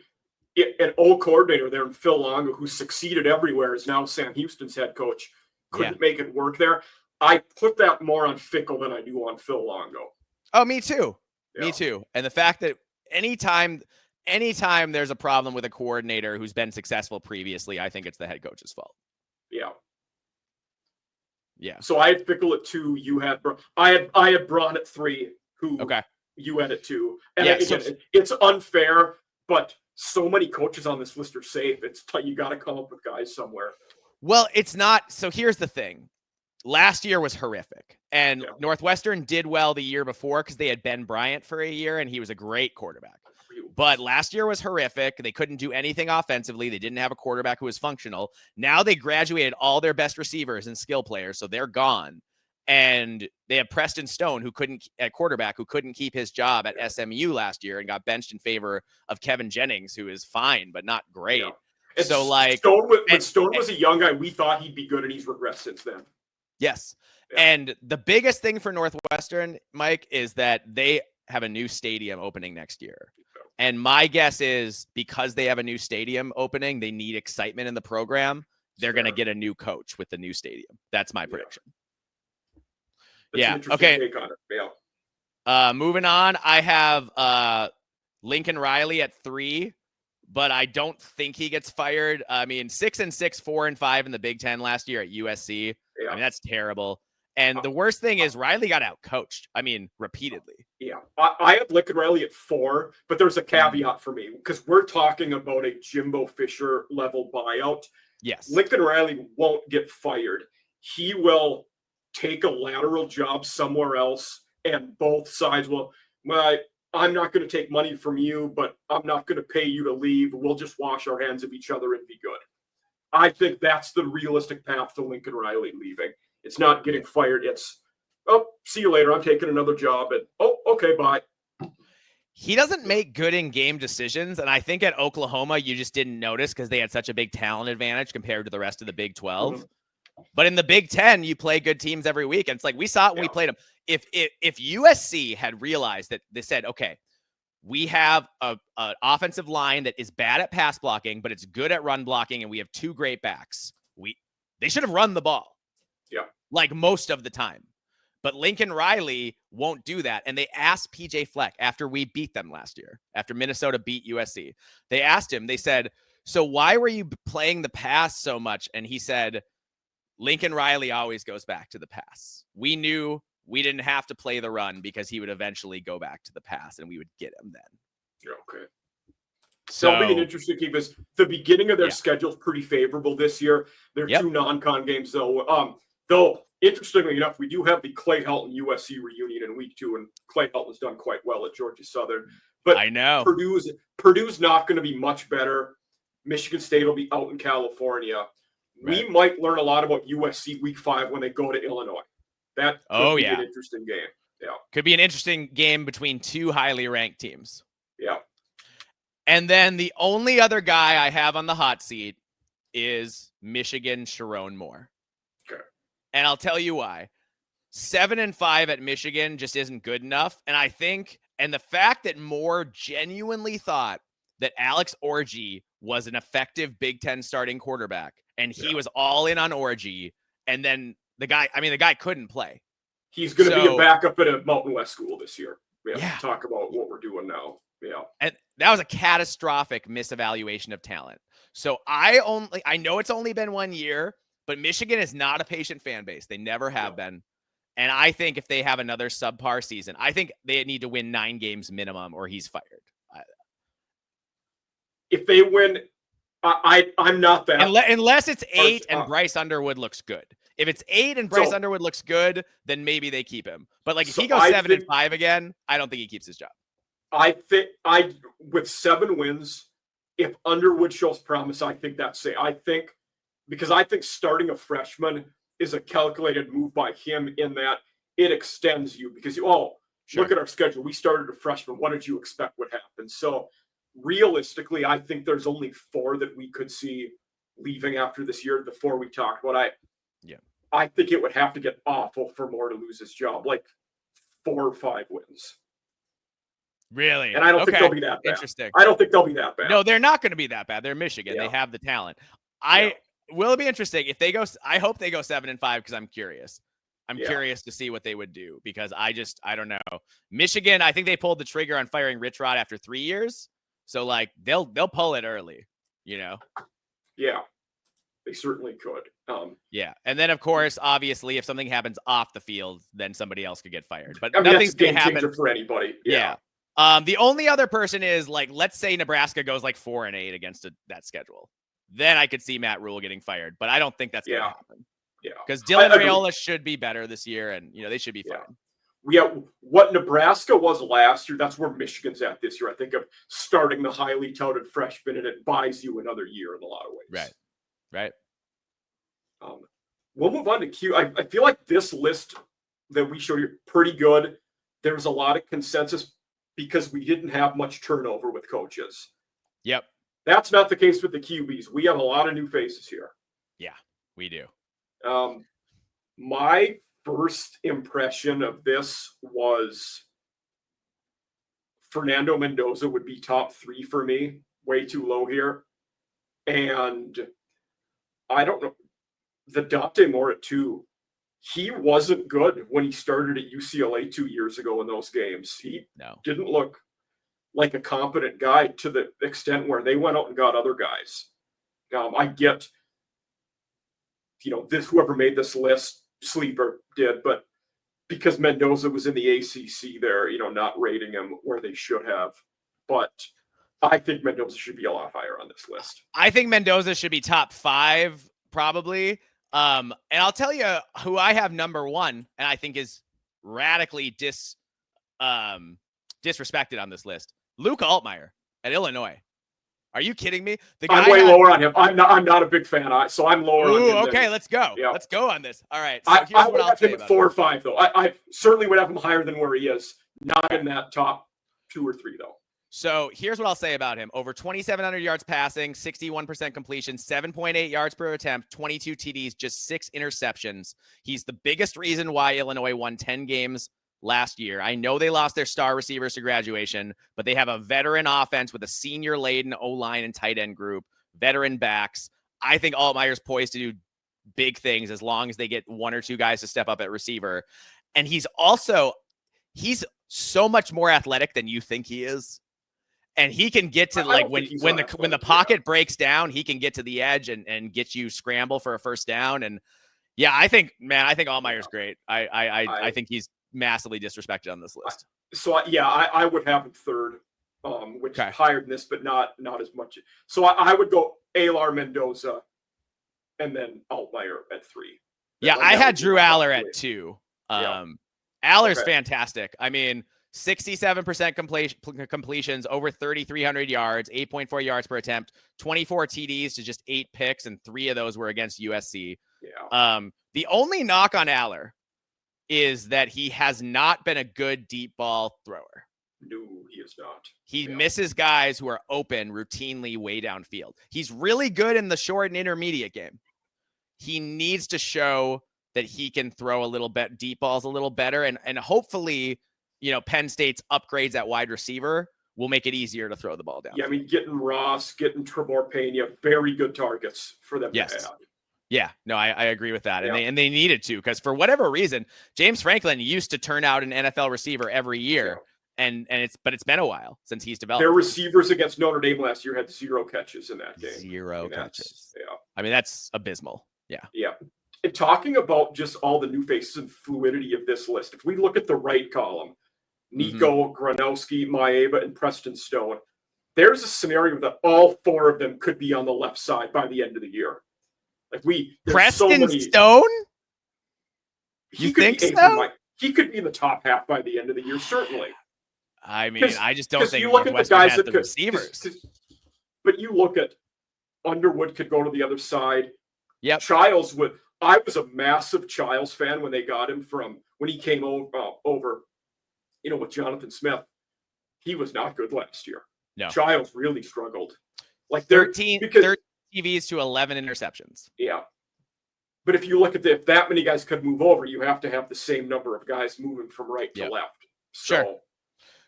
an old coordinator there, Phil Longo, who succeeded everywhere, is now Sam Houston's head coach. Couldn't make it work there. I put that more on Fickell than I do on Phil Longo. Oh, me too. Yeah. Me too. And the fact that anytime there's a problem with a coordinator who's been successful previously, I think it's the head coach's fault. Yeah. Yeah. So I had Fickell at 2. You had I had Braun at 3. Who Okay. you had at 2. And Yeah, again, it's unfair, but so many coaches on this list are safe. It's you got to come up with guys somewhere. Well, it's not. So here's the thing. Last year was horrific, and Northwestern did well the year before because they had Ben Bryant for a year, and he was a great quarterback. But last year was horrific. They couldn't do anything offensively. They didn't have a quarterback who was functional. Now they graduated all their best receivers and skill players, so they're gone. And they have Preston Stone, who couldn't at quarterback, who couldn't keep his job at SMU last year and got benched in favor of Kevin Jennings, who is fine but not great. Yeah. So like Stone was a young guy. We thought he'd be good, and he's regressed since then. Yes. Yeah. And the biggest thing for Northwestern, Mike, is that they have a new stadium opening next year. And my guess is because they have a new stadium opening, they need excitement in the program. They're going to get a new coach with the new stadium. That's my prediction. That's Okay. Take on it. Yeah. Moving on, I have Lincoln Riley at 3, but I don't think he gets fired. I mean, 6-6, 4-5 in the Big Ten last year at USC. Yeah. I mean, that's terrible. And the worst thing is Riley got out coached. I mean, repeatedly. Yeah. I have Lincoln Riley at 4, but there's a caveat for me because we're talking about a Jimbo Fisher level buyout. Yes. Lincoln Riley won't get fired. He will take a lateral job somewhere else, and both sides will, well, I'm not going to take money from you, but I'm not going to pay you to leave. We'll just wash our hands of each other and be good. I think that's the realistic path to Lincoln Riley leaving. It's not getting fired. It's, oh, see you later. I'm taking another job. And, oh, okay, bye. He doesn't make good in-game decisions. And I think at Oklahoma, you just didn't notice because they had such a big talent advantage compared to the rest of the Big 12. Mm-hmm. But in the Big 10, you play good teams every week. And it's like we saw it when we played them. If USC had realized that they said, okay, we have an offensive line that is bad at pass blocking, but it's good at run blocking, and we have 2 great backs. They should have run the ball. Yeah. Like most of the time. But Lincoln Riley won't do that. And they asked PJ Fleck after we beat them last year, after Minnesota beat USC. They asked him, they said, so why were you playing the pass so much? And he said, Lincoln Riley always goes back to the pass. We knew we didn't have to play the run because he would eventually go back to the pass and we would get him then. Okay. So that'll be an interesting game because the beginning of their schedule is pretty favorable this year. There are 2 non-con games though. Though interestingly enough, we do have the Clay Helton USC reunion in week 2, and Clay Helton's done quite well at Georgia Southern. But I know Purdue's not going to be much better. Michigan State will be out in California. Right. We might learn a lot about USC week 5 when they go to Illinois. That could be an interesting game. Yeah. Could be an interesting game between 2 highly ranked teams. Yeah. And then the only other guy I have on the hot seat is Michigan Sharon Moore. Okay. And I'll tell you why. 7-5 at Michigan just isn't good enough. And I think, and the fact that Moore genuinely thought that Alex Orji was an effective Big Ten starting quarterback, and he was all in on Orji, and then the guy couldn't play. He's going to be a backup at a Mountain West school this year. Talk about what we're doing now. Yeah. And that was a catastrophic misevaluation of talent. So I know it's only been 1 year, but Michigan is not a patient fan base. They never have been. And I think if they have another subpar season, I think they need to win 9 games minimum or he's fired. If they win, I'm not that. Unless it's 8 and Bryce Underwood looks good. If it's 8 and Bryce Underwood looks good, then maybe they keep him. But like if he goes 7-5 again, I don't think he keeps his job. I think with 7 wins, if Underwood shows promise, I think that's it. I think starting a freshman is a calculated move by him in that it extends you because look at our schedule. We started a freshman. What did you expect would happen? So realistically, I think there's only 4 that we could see leaving after this year. The 4 we talked about. I think it would have to get awful for Moore to lose his job, like 4 or 5 wins. Really? And I don't think they'll be that bad. Interesting. I don't think they'll be that bad. No, they're not going to be that bad. They're Michigan. They have the talent. Will it be interesting if they go? I hope they go 7-5 because I'm curious. I'm Yeah. curious to see what they would do because I don't know. Michigan, I think they pulled the trigger on firing Rich Rod after 3 years. So like they'll pull it early, you know? Yeah, they certainly could. Yeah. And then of course, obviously, if something happens off the field, then somebody else could get fired. But I mean, that's nothing's a gonna game happen. changer for anybody. Yeah. The only other person is like, let's say Nebraska goes like 4-8 against that schedule. Then I could see Matt Rule getting fired, but I don't think that's going to happen. Yeah. Because Dylan agree. Raiola should be better this year, and they should be fine. Yeah, what Nebraska was last year, that's where Michigan's at this year. I think of starting the highly touted freshman, and it buys you another year in a lot of ways. Right. We'll move on to Q. I feel like this list that we showed you pretty good. There's a lot of consensus because we didn't have much turnover with coaches. Yep. That's not the case with the QBs. We have a lot of new faces here. Yeah, we do. My first impression of this was Fernando Mendoza would be top 3 for me. Way too low here. And I don't know. The Dante Moore at 2. He wasn't good when he started at UCLA 2 years ago in those games. He didn't look like a competent guy to the extent where they went out and got other guys. I get, this whoever made this list, Sleeper did, but because Mendoza was in the ACC there, not rating him where they should have. But I think Mendoza should be a lot higher on this list. I think Mendoza should be top 5, probably. And I'll tell you who I have number 1, and I think is radically disrespected on this list. Luke Altmaier at Illinois. Are you kidding me? The guy I'm way lower on him. I'm not a big fan. So I'm lower on him. Okay, let's go. Yeah. Let's go on this. All right. So I would have him at 4 or 5, though. I certainly would have him higher than where he is. Not in that top 2 or 3, though. So here's what I'll say about him. Over 2,700 yards passing, 61% completion, 7.8 yards per attempt, 22 TDs, just 6 interceptions. He's the biggest reason why Illinois won 10 games last year. I know they lost their star receivers to graduation, but they have a veteran offense with a senior-laden O-line and tight end group, veteran backs. I think Altmaier's poised to do big things as long as they get 1 or 2 guys to step up at receiver. And he's so much more athletic than you think he is. And he can get to when the pocket breaks down, he can get to the edge and get you scramble for a first down. And yeah, I think Altmaier's great. I think he's massively disrespected on this list. I would have him 3rd, which is higher than this, but not as much. So I would go Alar Mendoza and then Altmaier at 3. Yeah, I had Drew Aller at 2. Aller's fantastic. I mean, 67% completions, over 3,300 yards, 8.4 yards per attempt, 24 TDs to just 8 picks, and 3 of those were against USC. Yeah. The only knock on Aller is that he has not been a good deep ball thrower. No, he is not. He misses guys who are open routinely way downfield. He's really good in the short and intermediate game. He needs to show that he can throw a little bit deep balls a little better, and hopefully, Penn State's upgrades at wide receiver will make it easier to throw the ball down. Yeah, I mean, getting Ross, getting Trevor Pena, very good targets for them to have. Yeah, no, I agree with that. And they needed to, because for whatever reason, James Franklin used to turn out an NFL receiver every year. And it's been a while since he's developed. Their receivers against Notre Dame last year had 0 catches in that game. 0 catches. I mean, that's abysmal. Yeah. Yeah. And talking about just all the new faces and fluidity of this list, if we look at the right column, Nico, Gronowski, Maeva, and Preston Stone, there's a scenario that all 4 of them could be on the left side by the end of the year. Preston Stone? You think so? He could be in the top half by the end of the year, certainly. I mean, I just don't think you look at the guys that could, receivers. But you look at Underwood could go to the other side. Yep. Childs would. I was a massive Childs fan when they got him when he came over, with Jonathan Smith. He was not good last year. No. Childs really struggled. 13 TVs to 11 interceptions. Yeah. But if you look at if that many guys could move over, you have to have the same number of guys moving from right to left. So, sure.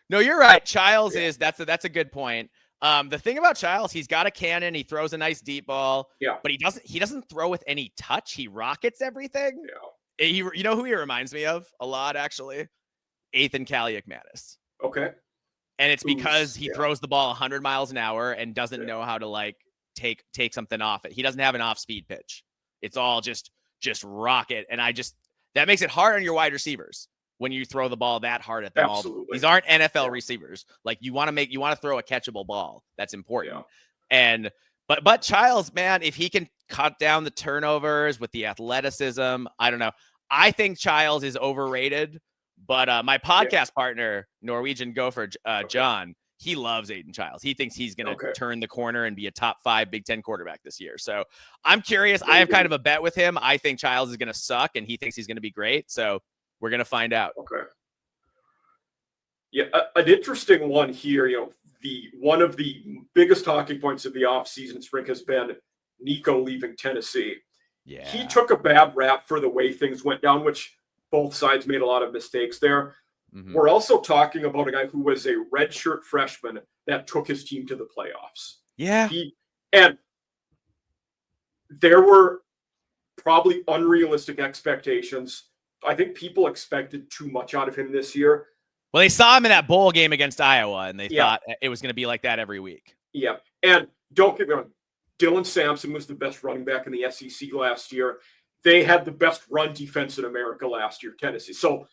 No, you're right. Childs that's a good point. The thing about Childs, he's got a cannon. He throws a nice deep ball. Yeah. But he doesn't throw with any touch. He rockets everything. Yeah. You know who he reminds me of a lot, actually? Ethan Kaliakmanis. Okay. And it's because he Yeah. throws the ball 100 miles an hour and doesn't Yeah. know how to like take something off it. He doesn't have an off-speed pitch. It's all just rocket. And that makes it hard on your wide receivers when you throw the ball that hard at them. Absolutely. These aren't NFL Yeah. receivers. Like you want to throw a catchable ball. That's important. Yeah. And but Childs, man, if he can cut down the turnovers with the athleticism, I don't know. I think Childs is overrated, but my podcast partner, Norwegian Gopher, John, he loves Aiden Childs. He thinks he's going to turn the corner and be a top 5 Big Ten quarterback this year. So I'm curious. I have kind of a bet with him. I think Childs is going to suck, and he thinks he's going to be great. So we're going to find out. Okay. Yeah, an interesting one here. One of the biggest talking points of the offseason spring has been Nico leaving Tennessee. Yeah. He took a bad rap for the way things went down, which both sides made a lot of mistakes there. Mm-hmm. We're also talking about a guy who was a redshirt freshman that took his team to the playoffs. Yeah. And there were probably unrealistic expectations. I think people expected too much out of him this year. Well, they saw him in that bowl game against Iowa, and they thought it was going to be like that every week. Yeah. And don't get me wrong, Dylan Sampson was the best running back in the SEC last year. They had the best run defense in America last year, Tennessee. So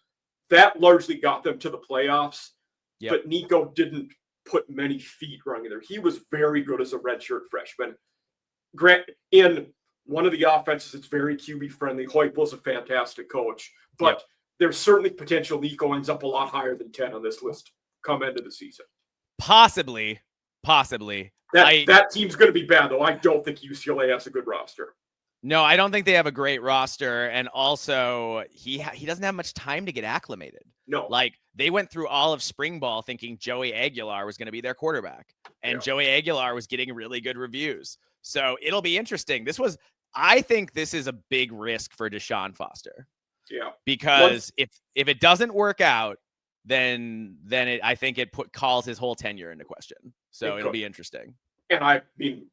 that largely got them to the playoffs. Yep. But Nico didn't put many feet running there. He was very good as a redshirt freshman. Grant, in one of the offenses, it's very QB friendly. Heupel's a fantastic coach, but there's certainly potential Nico ends up a lot higher than 10 on this list come into the season. Possibly. That team's going to be bad, though. I don't think UCLA has a good roster. No, I don't think they have a great roster, and also he doesn't have much time to get acclimated. No, like they went through all of spring ball thinking Joey Aguilar was going to be their quarterback, and Joey Aguilar was getting really good reviews. So it'll be interesting. I think this is a big risk for Deshaun Foster. Yeah, because if it doesn't work out, then I think it calls his whole tenure into question. So it'll be interesting. And I mean,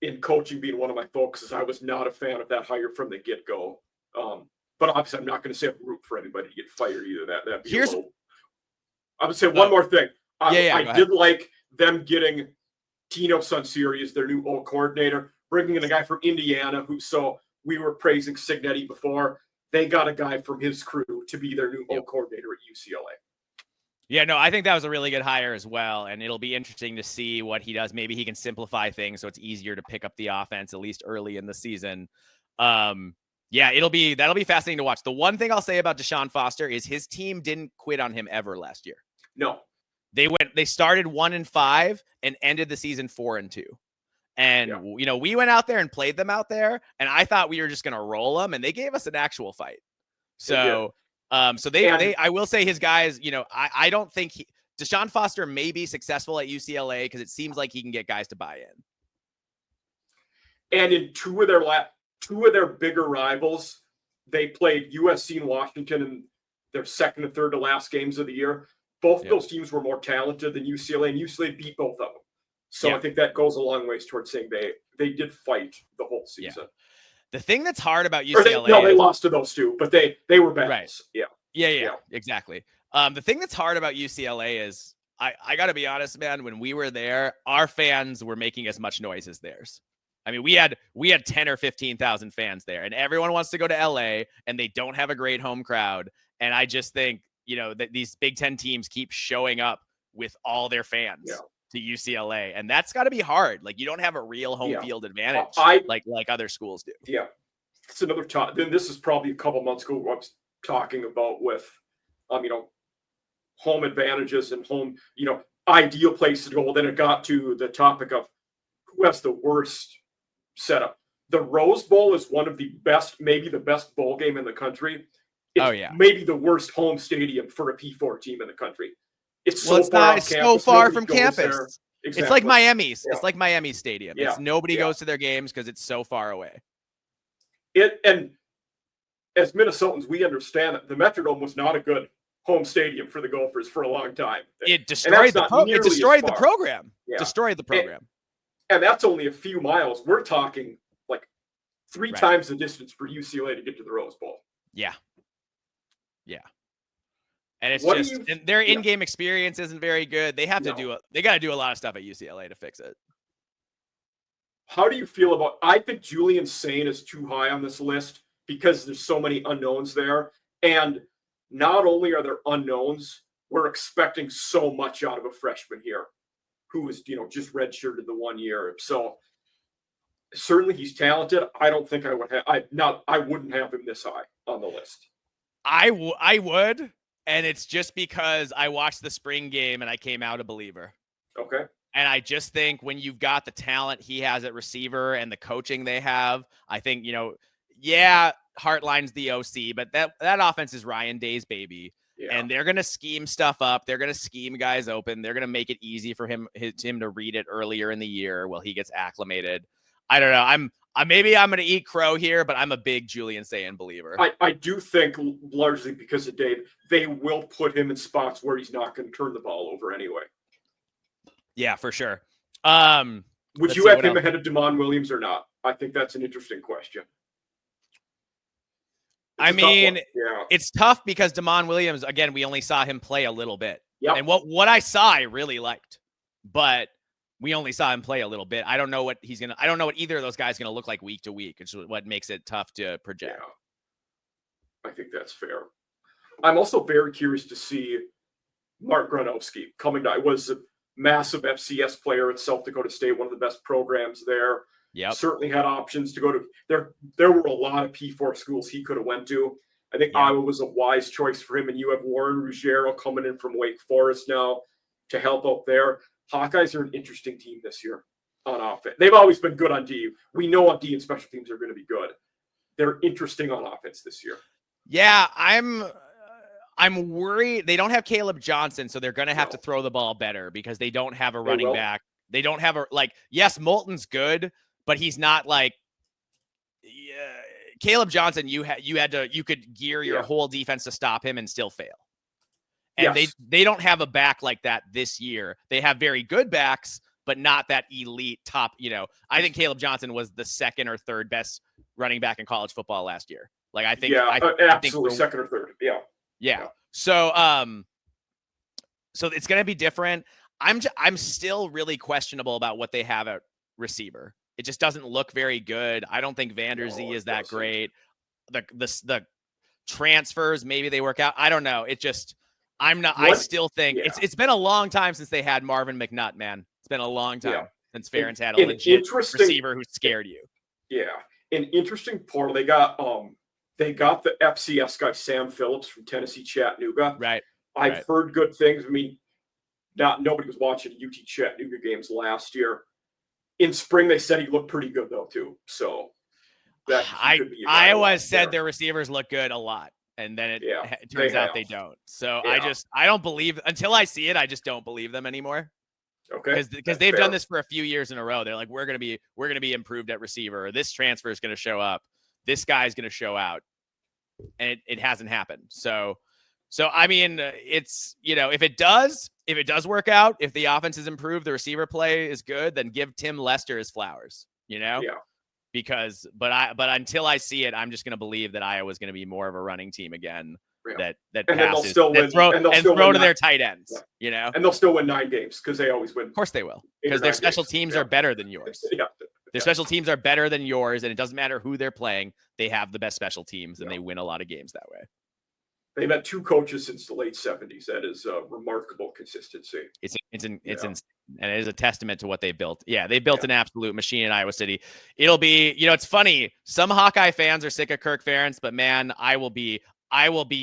in coaching being one of my focuses, I was not a fan of that hire from the get-go. But obviously, I'm not going to say I'm root for anybody to get fired either. That'd be I would say one more thing. I did like them getting Tino Sunseri as their new O coordinator, bringing in a guy from Indiana so we were praising Cignetti before. They got a guy from his crew to be their new O coordinator at UCLA. Yeah, no, I think that was a really good hire as well, and it'll be interesting to see what he does. Maybe he can simplify things so it's easier to pick up the offense, at least early in the season. That'll be fascinating to watch. The one thing I'll say about Deshaun Foster is his team didn't quit on him ever last year. No. They started 1-5 and ended the season 4-2. And, we went out there and played them out there, and I thought we were just going to roll them, and they gave us an actual fight. So, I will say his guys, I don't think Deshaun Foster may be successful at UCLA because it seems like he can get guys to buy in. And in two of their bigger rivals, they played USC and Washington in their second and third to last games of the year. Both those teams were more talented than UCLA, and UCLA beat both of them. So I think that goes a long ways towards saying they did fight the whole season. Yeah. The thing that's hard about UCLA, they lost to those two, but they were bad. Right. Yeah, exactly. The thing that's hard about UCLA is I got to be honest, man. When we were there, our fans were making as much noise as theirs. I mean, we had 10 or 15,000 fans there, and everyone wants to go to LA, and they don't have a great home crowd. And I just think that these Big Ten teams keep showing up with all their fans. Yeah. To UCLA, and that's got to be hard. Like you don't have a real home field advantage like other schools do. Yeah, it's another talk. Then this is probably a couple months ago. I was talking about with, home advantages and home, ideal places to go. Then it got to the topic of who has the worst setup. The Rose Bowl is one of the best, maybe the best bowl game in the country. It's maybe the worst home stadium for a P4 team in the country. It's so far from campus. Exactly. It's like Miami's. Yeah. It's like Miami's stadium. Yeah. It's nobody goes to their games because it's so far away. And as Minnesotans, we understand that the Metrodome was not a good home stadium for the Gophers for a long time. It destroyed the program. Yeah. Destroyed the program. And that's only a few miles. We're talking like 3 times the distance for UCLA to get to the Rose Bowl. Yeah. Yeah. And it's What do just, you? and their Yeah, in-game experience isn't very good. They have to no. they got to do a lot of stuff at UCLA to fix it. How do you feel about? I think Julian Sain is too high on this list because there's so many unknowns there, and not only are there unknowns, we're expecting so much out of a freshman here, who is just redshirted the 1 year. So certainly he's talented. I don't think I would have. I wouldn't have him this high on the list. I would, and it's just because I watched the spring game and I came out a believer. Okay. And I just think when you've got the talent he has at receiver and the coaching they have, I think, yeah, Hartline's the OC, but that offense is Ryan Day's baby. Yeah. And they're going to scheme stuff up. They're going to scheme guys open. They're going to make it easy for him to read it earlier in the year while he gets acclimated. I don't know. Maybe I'm going to eat crow here, but I'm a big Julian Sayin believer. I do think largely because of Dave, they will put him in spots where he's not going to turn the ball over anyway. Yeah, for sure. Would you have him ahead of Damon Williams or not? I think that's an interesting question. I mean, it's tough because Damon Williams, again, we only saw him play a little bit. Yep. And what I saw, I really liked. But we only saw him play a little bit. I don't know what either of those guys going to look like week to week. It's what makes it tough to project. Yeah. I think that's fair. I'm also very curious to see Mark Gronowski coming to. I was a massive FCS player at South Dakota State, one of the best programs there. Yeah, certainly had options to go to. There were a lot of P4 schools he could have went to. I think Iowa was a wise choice for him, and you have Warren Ruggiero coming in from Wake Forest now to help out there. Hawkeyes are an interesting team this year on offense. They've always been good on D. We know on D and special teams are going to be good. They're interesting on offense this year. Yeah, I'm worried. They don't have Caleb Johnson, so they're going to have to throw the ball better because they don't have a running back. They don't have yes, Moulton's good, but he's not like Caleb Johnson. You could gear your whole defense to stop him and still fail. And they don't have a back like that this year. They have very good backs, but not that elite top. I think Caleb Johnson was the second or third best running back in college football last year. I think absolutely second or third. Yeah. So it's going to be different. I'm still really questionable about what they have at receiver. It just doesn't look very good. I don't think Vander Zee is that great. The transfers, maybe they work out. I don't know. It just, I still think it's been a long time since they had Marvin McNutt, man. It's been a long time since Ferentz had a legit receiver who scared you. Yeah. An interesting part, they got the FCS guy, Sam Phillips from Tennessee Chattanooga. Right. I've heard good things. I mean, nobody was watching UT Chattanooga games last year. In spring, they said he looked pretty good though too. So Iowa said their receivers look good a lot, and then it turns out they don't. So I don't believe until I see it. I just don't believe them anymore. Okay, because they've done this for a few years in a row. They're like, we're gonna be improved at receiver. Or this transfer is gonna show up. This guy's gonna show out, and it hasn't happened. So I mean, it's if it does work out, if the offense is improved, the receiver play is good, then give Tim Lester his flowers. Yeah. Because but until I see it, I'm just gonna believe that Iowa's gonna be more of a running team again. That passes throw to their tight ends. And they'll still win 9 games because they always win. Of course they will, because their special teams are better than yours. Their special teams are better than yours, and it doesn't matter who they're playing. They have the best special teams, and they win a lot of games that way. They've had 2 coaches since the late 70s. That is remarkable consistency. It's insane, and it is a testament to what they built. Yeah, they built an absolute machine in Iowa City. It'll be, it's funny. Some Hawkeye fans are sick of Kirk Ferentz, but man, I will be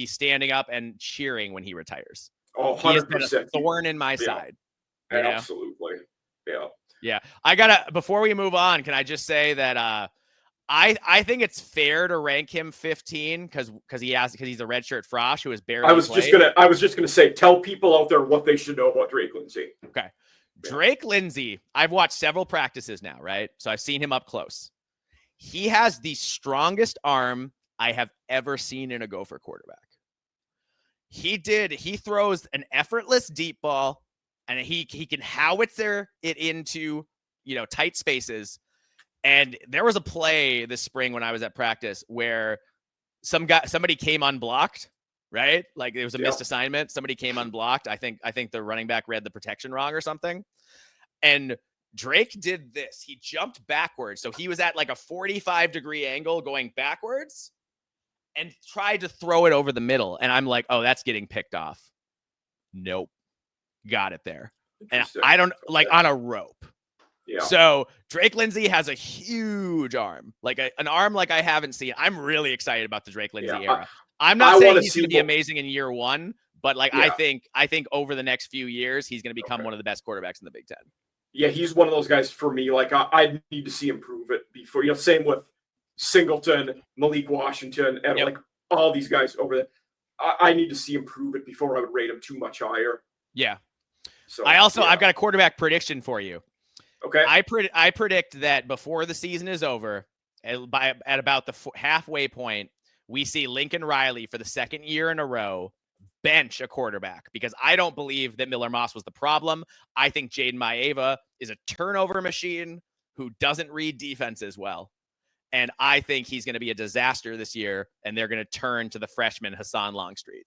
standing up and cheering when he retires. Oh, 100%. He has been a thorn in my side. Absolutely. Yeah. Before we move on, can I just say that I think it's fair to rank him 15 because he's a redshirt Frosh who has barely I was just gonna say, tell people out there what they should know about Drake Lindsey. Okay. Drake Lindsey, I've watched several practices now, right? So I've seen him up close. He has the strongest arm I have ever seen in a Gopher quarterback. He throws an effortless deep ball, and he can howitzer it into, tight spaces. And there was a play this spring when I was at practice where somebody came unblocked, right? Like it was a Yeah. missed assignment. Somebody came unblocked. I think the running back read the protection wrong or something. And Drake did this. He jumped backwards. So he was at like a 45-degree angle going backwards and tried to throw it over the middle. And I'm like, oh, that's getting picked off. Nope. Got it there. And I don't like on a rope. Yeah. So Drake Lindsay has a huge arm, like an arm like I haven't seen. I'm really excited about the Drake Lindsay era. I'm not saying he's going to be amazing in year one, but like I think over the next few years he's going to become one of the best quarterbacks in the Big Ten. Yeah, he's one of those guys for me. Like I need to see him prove it before. Same with Singleton, Malik Washington, and like all these guys over there. I need to see him prove it before I would rate him too much higher. Yeah. So I've got a quarterback prediction for you. Okay. I predict that before the season is over, at about the halfway point, we see Lincoln Riley for the second year in a row bench a quarterback, because I don't believe that Miller Moss was the problem. I think Jaden Maeva is a turnover machine who doesn't read defenses well. And I think he's going to be a disaster this year, and they're going to turn to the freshman Hassan Longstreet.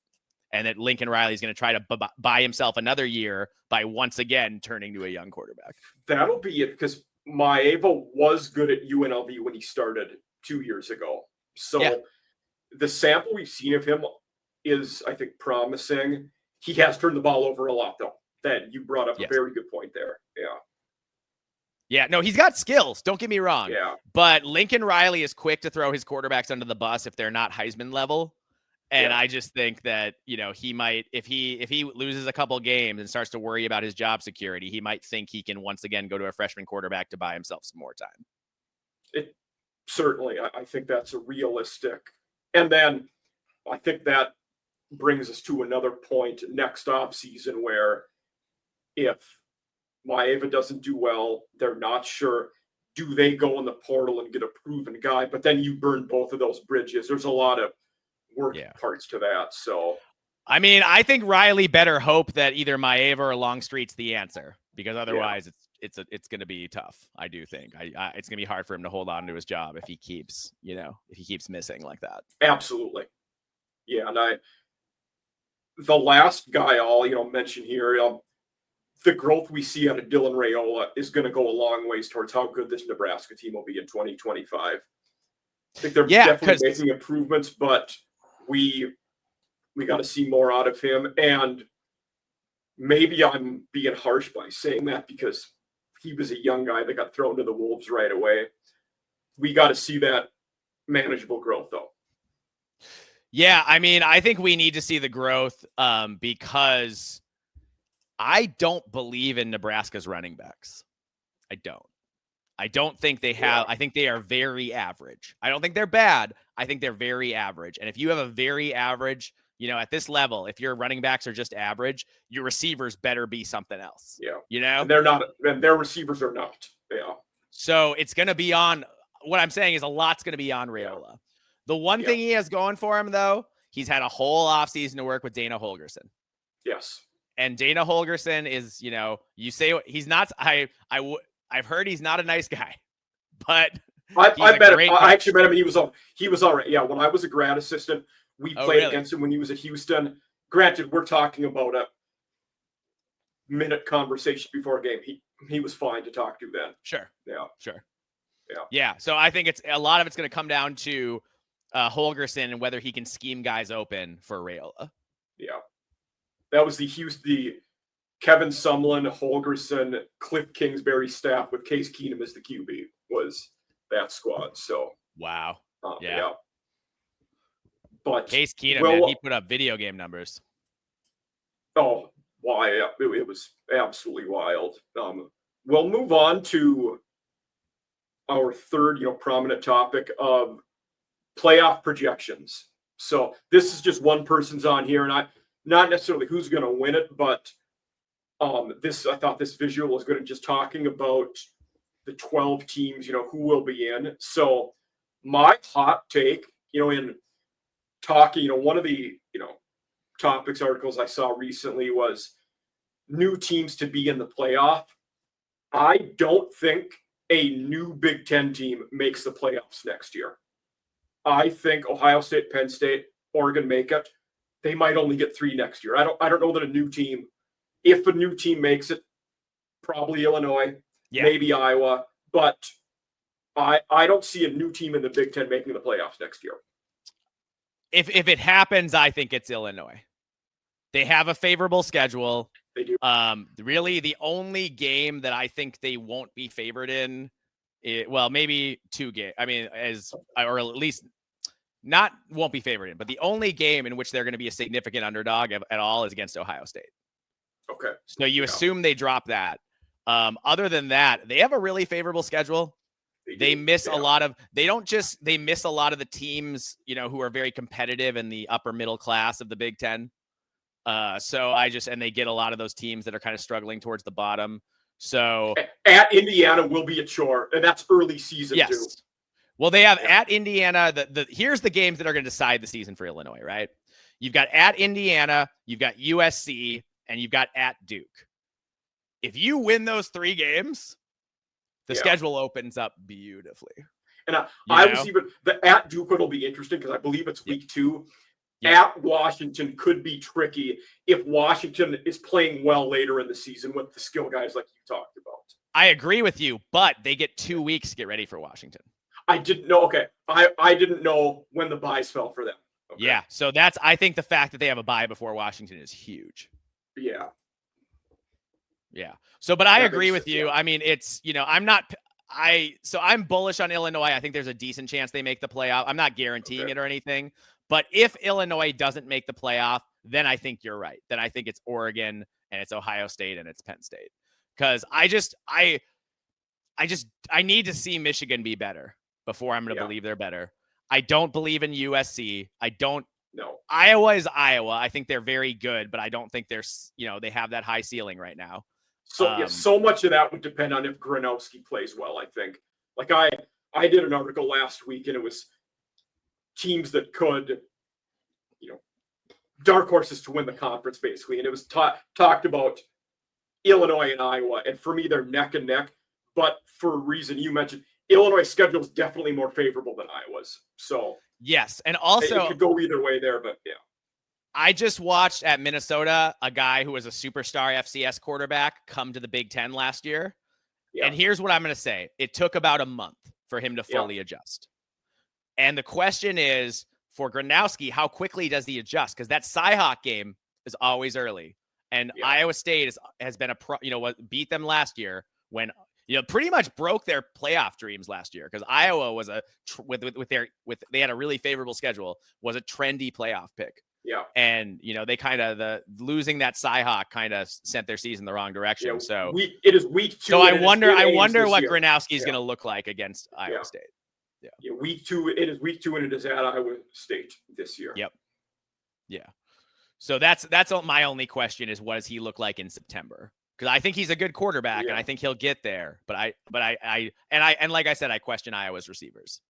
And that Lincoln Riley is going to try to buy himself another year by once again turning to a young quarterback. That'll be it, because Maeva was good at UNLV when he started 2 years ago. So the sample we've seen of him is, I think, promising. He has turned the ball over a lot, though. Then you brought up a very good point there. Yeah. Yeah, no, he's got skills. Don't get me wrong. Yeah. But Lincoln Riley is quick to throw his quarterbacks under the bus if they're not Heisman level. And I just think that, he might, if he loses a couple games and starts to worry about his job security, he might think he can once again go to a freshman quarterback to buy himself some more time. Certainly, I think that's a realistic. And then I think that brings us to another point next offseason where if Maeva doesn't do well, they're not sure, do they go in the portal and get a proven guy? But then you burn both of those bridges. There's a lot of work parts to that. So, I mean, I think Riley better hope that either Maeva or Longstreet's the answer, because otherwise it's going to be tough. I do think it's going to be hard for him to hold on to his job if he keeps missing like that. Absolutely. Yeah. And the last guy I'll mention here, the growth we see out of Dylan Raiola is going to go a long ways towards how good this Nebraska team will be in 2025. I think they're definitely making improvements, but we got to see more out of him. And maybe I'm being harsh by saying that because he was a young guy that got thrown to the wolves right away. We got to see that manageable growth, though. Yeah, I mean, I think we need to see the growth because I don't believe in Nebraska's running backs. I don't think they have. I think they are very average. I don't think they're bad. I think they're very average. And if you have a very average, at this level, if your running backs are just average, your receivers better be something else. Yeah. And they're not, and their receivers are not. Yeah. So it's going to be on, what I'm saying is a lot's going to be on Raiola. Yeah. The one thing he has going for him, though, he's had a whole offseason to work with Dana Holgorsen. Yes. And Dana Holgorsen is, you say he's not, I've heard he's not a nice guy, but I met him. I actually met him. He was all right. Yeah. When I was a grad assistant, we played against him when he was at Houston. Granted, we're talking about a minute conversation before a game. He was fine to talk to then. Sure. Yeah. Sure. Yeah. Yeah. So I think a lot of it's going to come down to Holgorsen and whether he can scheme guys open for Raiola. Yeah. That was the Kevin Sumlin, Holgorsen, Cliff Kingsbury staff with Case Keenum as the QB was that squad. So wow. Yeah. But Case Keenum, man, he put up video game numbers. Oh, why? It was absolutely wild. We'll move on to our third, prominent topic of playoff projections. So this is just one person's on here, and not necessarily who's going to win it, but I thought this visual was good at just talking about the 12 teams, who will be in. So my hot take, in talking, one of the, topics articles I saw recently was new teams to be in the playoff. I don't think a new Big Ten team makes the playoffs next year. I think Ohio State, Penn State, Oregon make it. They might only get 3 next year. I don't know that a new team, if a new team makes it, probably Illinois, maybe Iowa, but I don't see a new team in the Big Ten making the playoffs next year. If it happens, I think it's Illinois. They have a favorable schedule. They do. Really, the only game that I think they won't be favored in, well, maybe 2 games. I mean, or at least not won't be favored in, but the only game in which they're going to be a significant underdog at all is against Ohio State. Okay. So you assume they drop that. Other than that, they have a really favorable schedule. They miss a lot of, they miss a lot of the teams, who are very competitive in the upper middle class of the Big Ten. And they get a lot of those teams that are kind of struggling towards the bottom. So at Indiana will be a chore, and that's early season too. Well, they have at Indiana, here's the games that are going to decide the season for Illinois, right? You've got at Indiana, you've got USC, and you've got at Duke. If you win those 3 games, the schedule opens up beautifully. And I was even the at Duke will be interesting because I believe it's week 2. At Washington could be tricky if Washington is playing well later in the season with the skill guys like you talked about. I agree with you, but they get 2 weeks to get ready for Washington. I didn't know. Okay. I didn't know when the buys fell for them. Okay. Yeah. So I think the fact that they have a bye before Washington is huge. Yeah. Yeah. So, but I agree with you. I mean, it's, I'm bullish on Illinois. I think there's a decent chance they make the playoff. I'm not guaranteeing it or anything, but if Illinois doesn't make the playoff, then I think you're right. Then I think it's Oregon and it's Ohio State and it's Penn State. Cause I need to see Michigan be better before I'm going to believe they're better. I don't believe in USC. No. Iowa is Iowa. I think they're very good, but I don't think they have that high ceiling right now. So so much of that would depend on if Gronowski plays well, I think. Like I did an article last week and it was teams that could, dark horses to win the conference basically. And it was talked about Illinois and Iowa. And for me, they're neck and neck. But for a reason you mentioned, Illinois' schedule is definitely more favorable than Iowa's. So yes. And also it could go either way there, but yeah. I just watched at Minnesota a guy who was a superstar FCS quarterback come to the Big Ten last year. Yeah. And here's what I'm going to say. It took about a month for him to fully adjust. And the question is, for Gronowski, how quickly does he adjust? Because that Cyhawk game is always early. And Iowa State has been beat them last year when, pretty much broke their playoff dreams last year because Iowa was they had a really favorable schedule, was a trendy playoff pick. Yeah. And, they kind of losing that Cyhawk kind of sent their season the wrong direction. Yeah, so it is week 2. So I wonder what Gronowski is going to look like against Iowa State. Yeah. Week 2. It is week 2 and it is at Iowa State this year. Yep. Yeah. So that's my only question is what does he look like in September? Because I think he's a good quarterback and I think he'll get there. But I like I said, I question Iowa's receivers.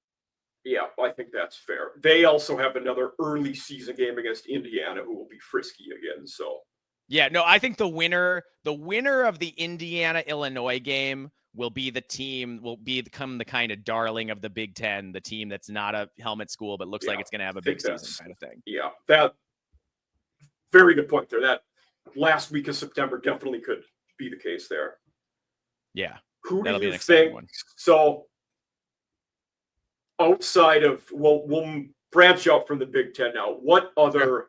Yeah, I think that's fair. They also have another early season game against Indiana, who will be frisky again. So, yeah, no, I think the winner of the Indiana-Illinois game will become the kind of darling of the Big Ten, the team that's not a helmet school but looks like it's going to have a big season kind of thing. Yeah, that very good point there. That last week of September definitely could be the case there. Yeah, who do you think? So. Outside of, we'll branch out from the Big Ten now. What other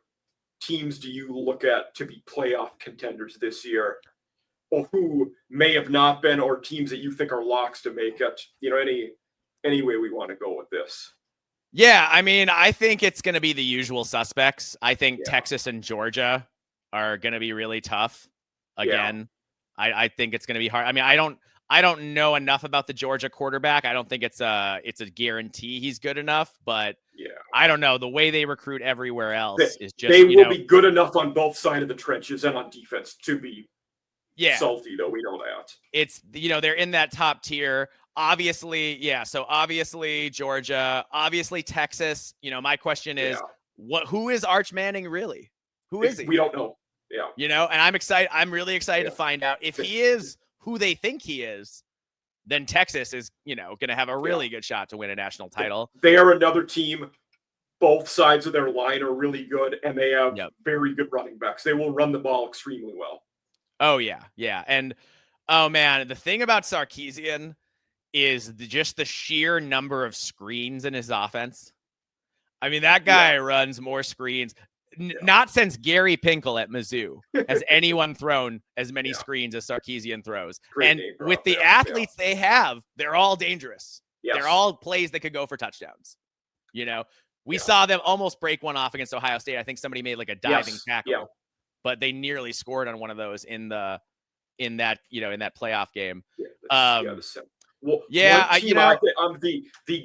teams do you look at to be playoff contenders this year, or who may have not been, or teams that you think are locks to make it? Any way we want to go with this? Yeah, I mean, I think it's going to be the usual suspects. I think Texas and Georgia are going to be really tough again. Yeah. I think it's going to be hard. I mean, I don't know enough about the Georgia quarterback. I don't think it's a guarantee he's good enough, but I don't know. The way they recruit everywhere else is just they will be good enough on both sides of the trenches and on defense to be salty, though. We know that. It's they're in that top tier. Obviously, So obviously Georgia, obviously Texas. My question is who is Arch Manning really? Who is he? We don't know. Yeah. And I'm excited. I'm really excited to find out if he is who they think he is, then Texas is, going to have a really good shot to win a national title. They are another team. Both sides of their line are really good, and they have very good running backs. They will run the ball extremely well. Oh, yeah. Yeah. And, oh, man, the thing about Sarkisian is just the sheer number of screens in his offense. I mean, that guy runs more screens. Not since Gary Pinkel at Mizzou has anyone thrown as many screens as Sarkisian throws. Great and with the athletes they have, they're all dangerous. Yes. They're all plays that could go for touchdowns. We saw them almost break one off against Ohio State. I think somebody made like a diving tackle, but they nearly scored on one of those in that playoff game. The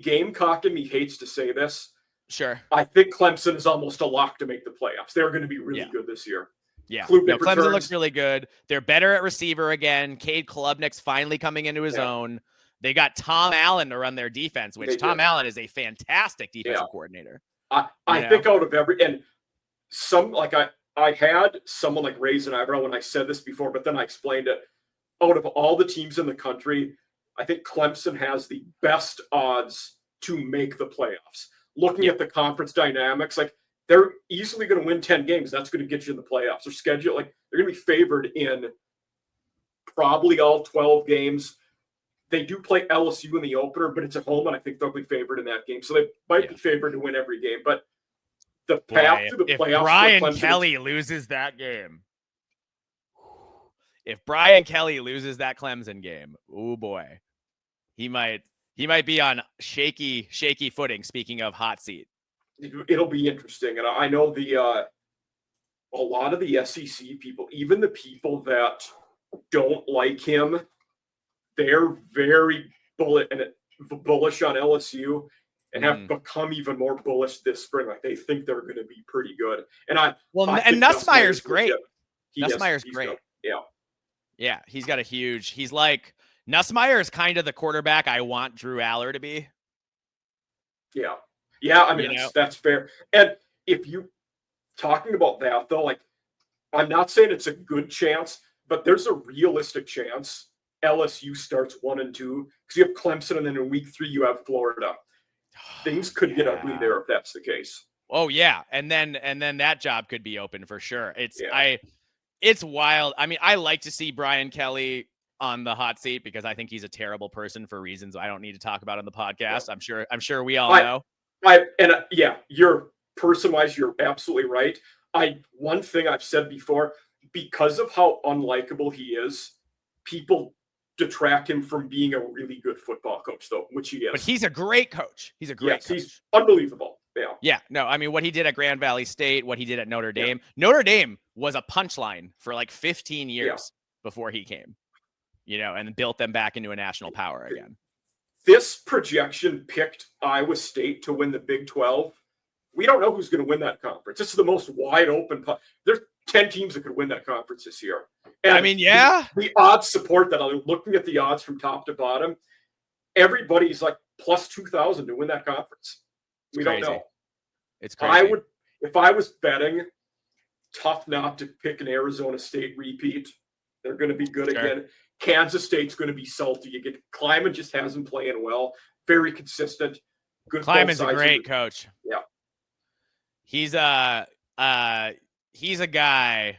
Gamecock in me hates to say this. Sure. I think Clemson is almost a lock to make the playoffs. They're going to be really good this year. Yeah. Clemson looks really good. They're better at receiver again. Cade Klubnik's finally coming into his own. They got Tom Allen to run their defense, which Tom Allen is a fantastic defensive coordinator. I think out of I had someone like raise an eyebrow when I said this before, but then I explained it. Out of all the teams in the country, I think Clemson has the best odds to make the playoffs. Looking at the conference dynamics, like they're easily going to win 10 games. That's going to get you in the playoffs. Their schedule, like they're going to be favored in probably all 12 games. They do play LSU in the opener, but it's at home, and I think they'll be favored in that game. So they might be favored to win every game. But the path to the playoffs. If Brian Kelly loses that game, if Brian Kelly loses that Clemson game, oh boy, he might be on shaky footing. Speaking of hot seat, it'll be interesting, and I know a lot of the SEC people, even the people that don't like him, they're very bullish on LSU and have become even more bullish this spring. Like they think they're going to be pretty good. And Nussmeier's great. Nussmeier's great. Yeah. He's got he's like Nussmeier is kind of the quarterback I want Drew Aller to be. Yeah. Yeah. I mean, that's fair. And if you talking about that though, like I'm not saying it's a good chance, but there's a realistic chance LSU starts 1-2 because you have Clemson, and then in week 3 you have Florida. Things could get ugly there if that's the case. Oh yeah, and then that job could be open for sure. It's wild. I mean, I like to see Brian Kelly on the hot seat because I think he's a terrible person for reasons I don't need to talk about on the podcast. Yeah. I'm sure we all know. You're person-wise, you're absolutely right. One thing I've said before, because of how unlikable he is, people detract him from being a really good football coach, though, which he is. But he's a great coach. He's coach. He's unbelievable. Yeah. Yeah. No, I mean, what he did at Grand Valley State, what he did at Notre Dame. Notre Dame was a punchline for like 15 years before he came, and built them back into a national power again. This projection picked Iowa State to win the Big 12. We don't know who's going to win that conference. It's the most wide open. There's 10 teams that could win that conference this year. And I mean, the odds support that. I'm looking at the odds from top to bottom. Everybody's like plus 2,000 to win that conference. We don't know. It's crazy. If I was betting, tough not to pick an Arizona State repeat. They're going to be good again. Kansas State's going to be salty again. Kleiman just hasn't playing well. Very consistent. Good. Kleiman's a great coach. Yeah. He's a guy.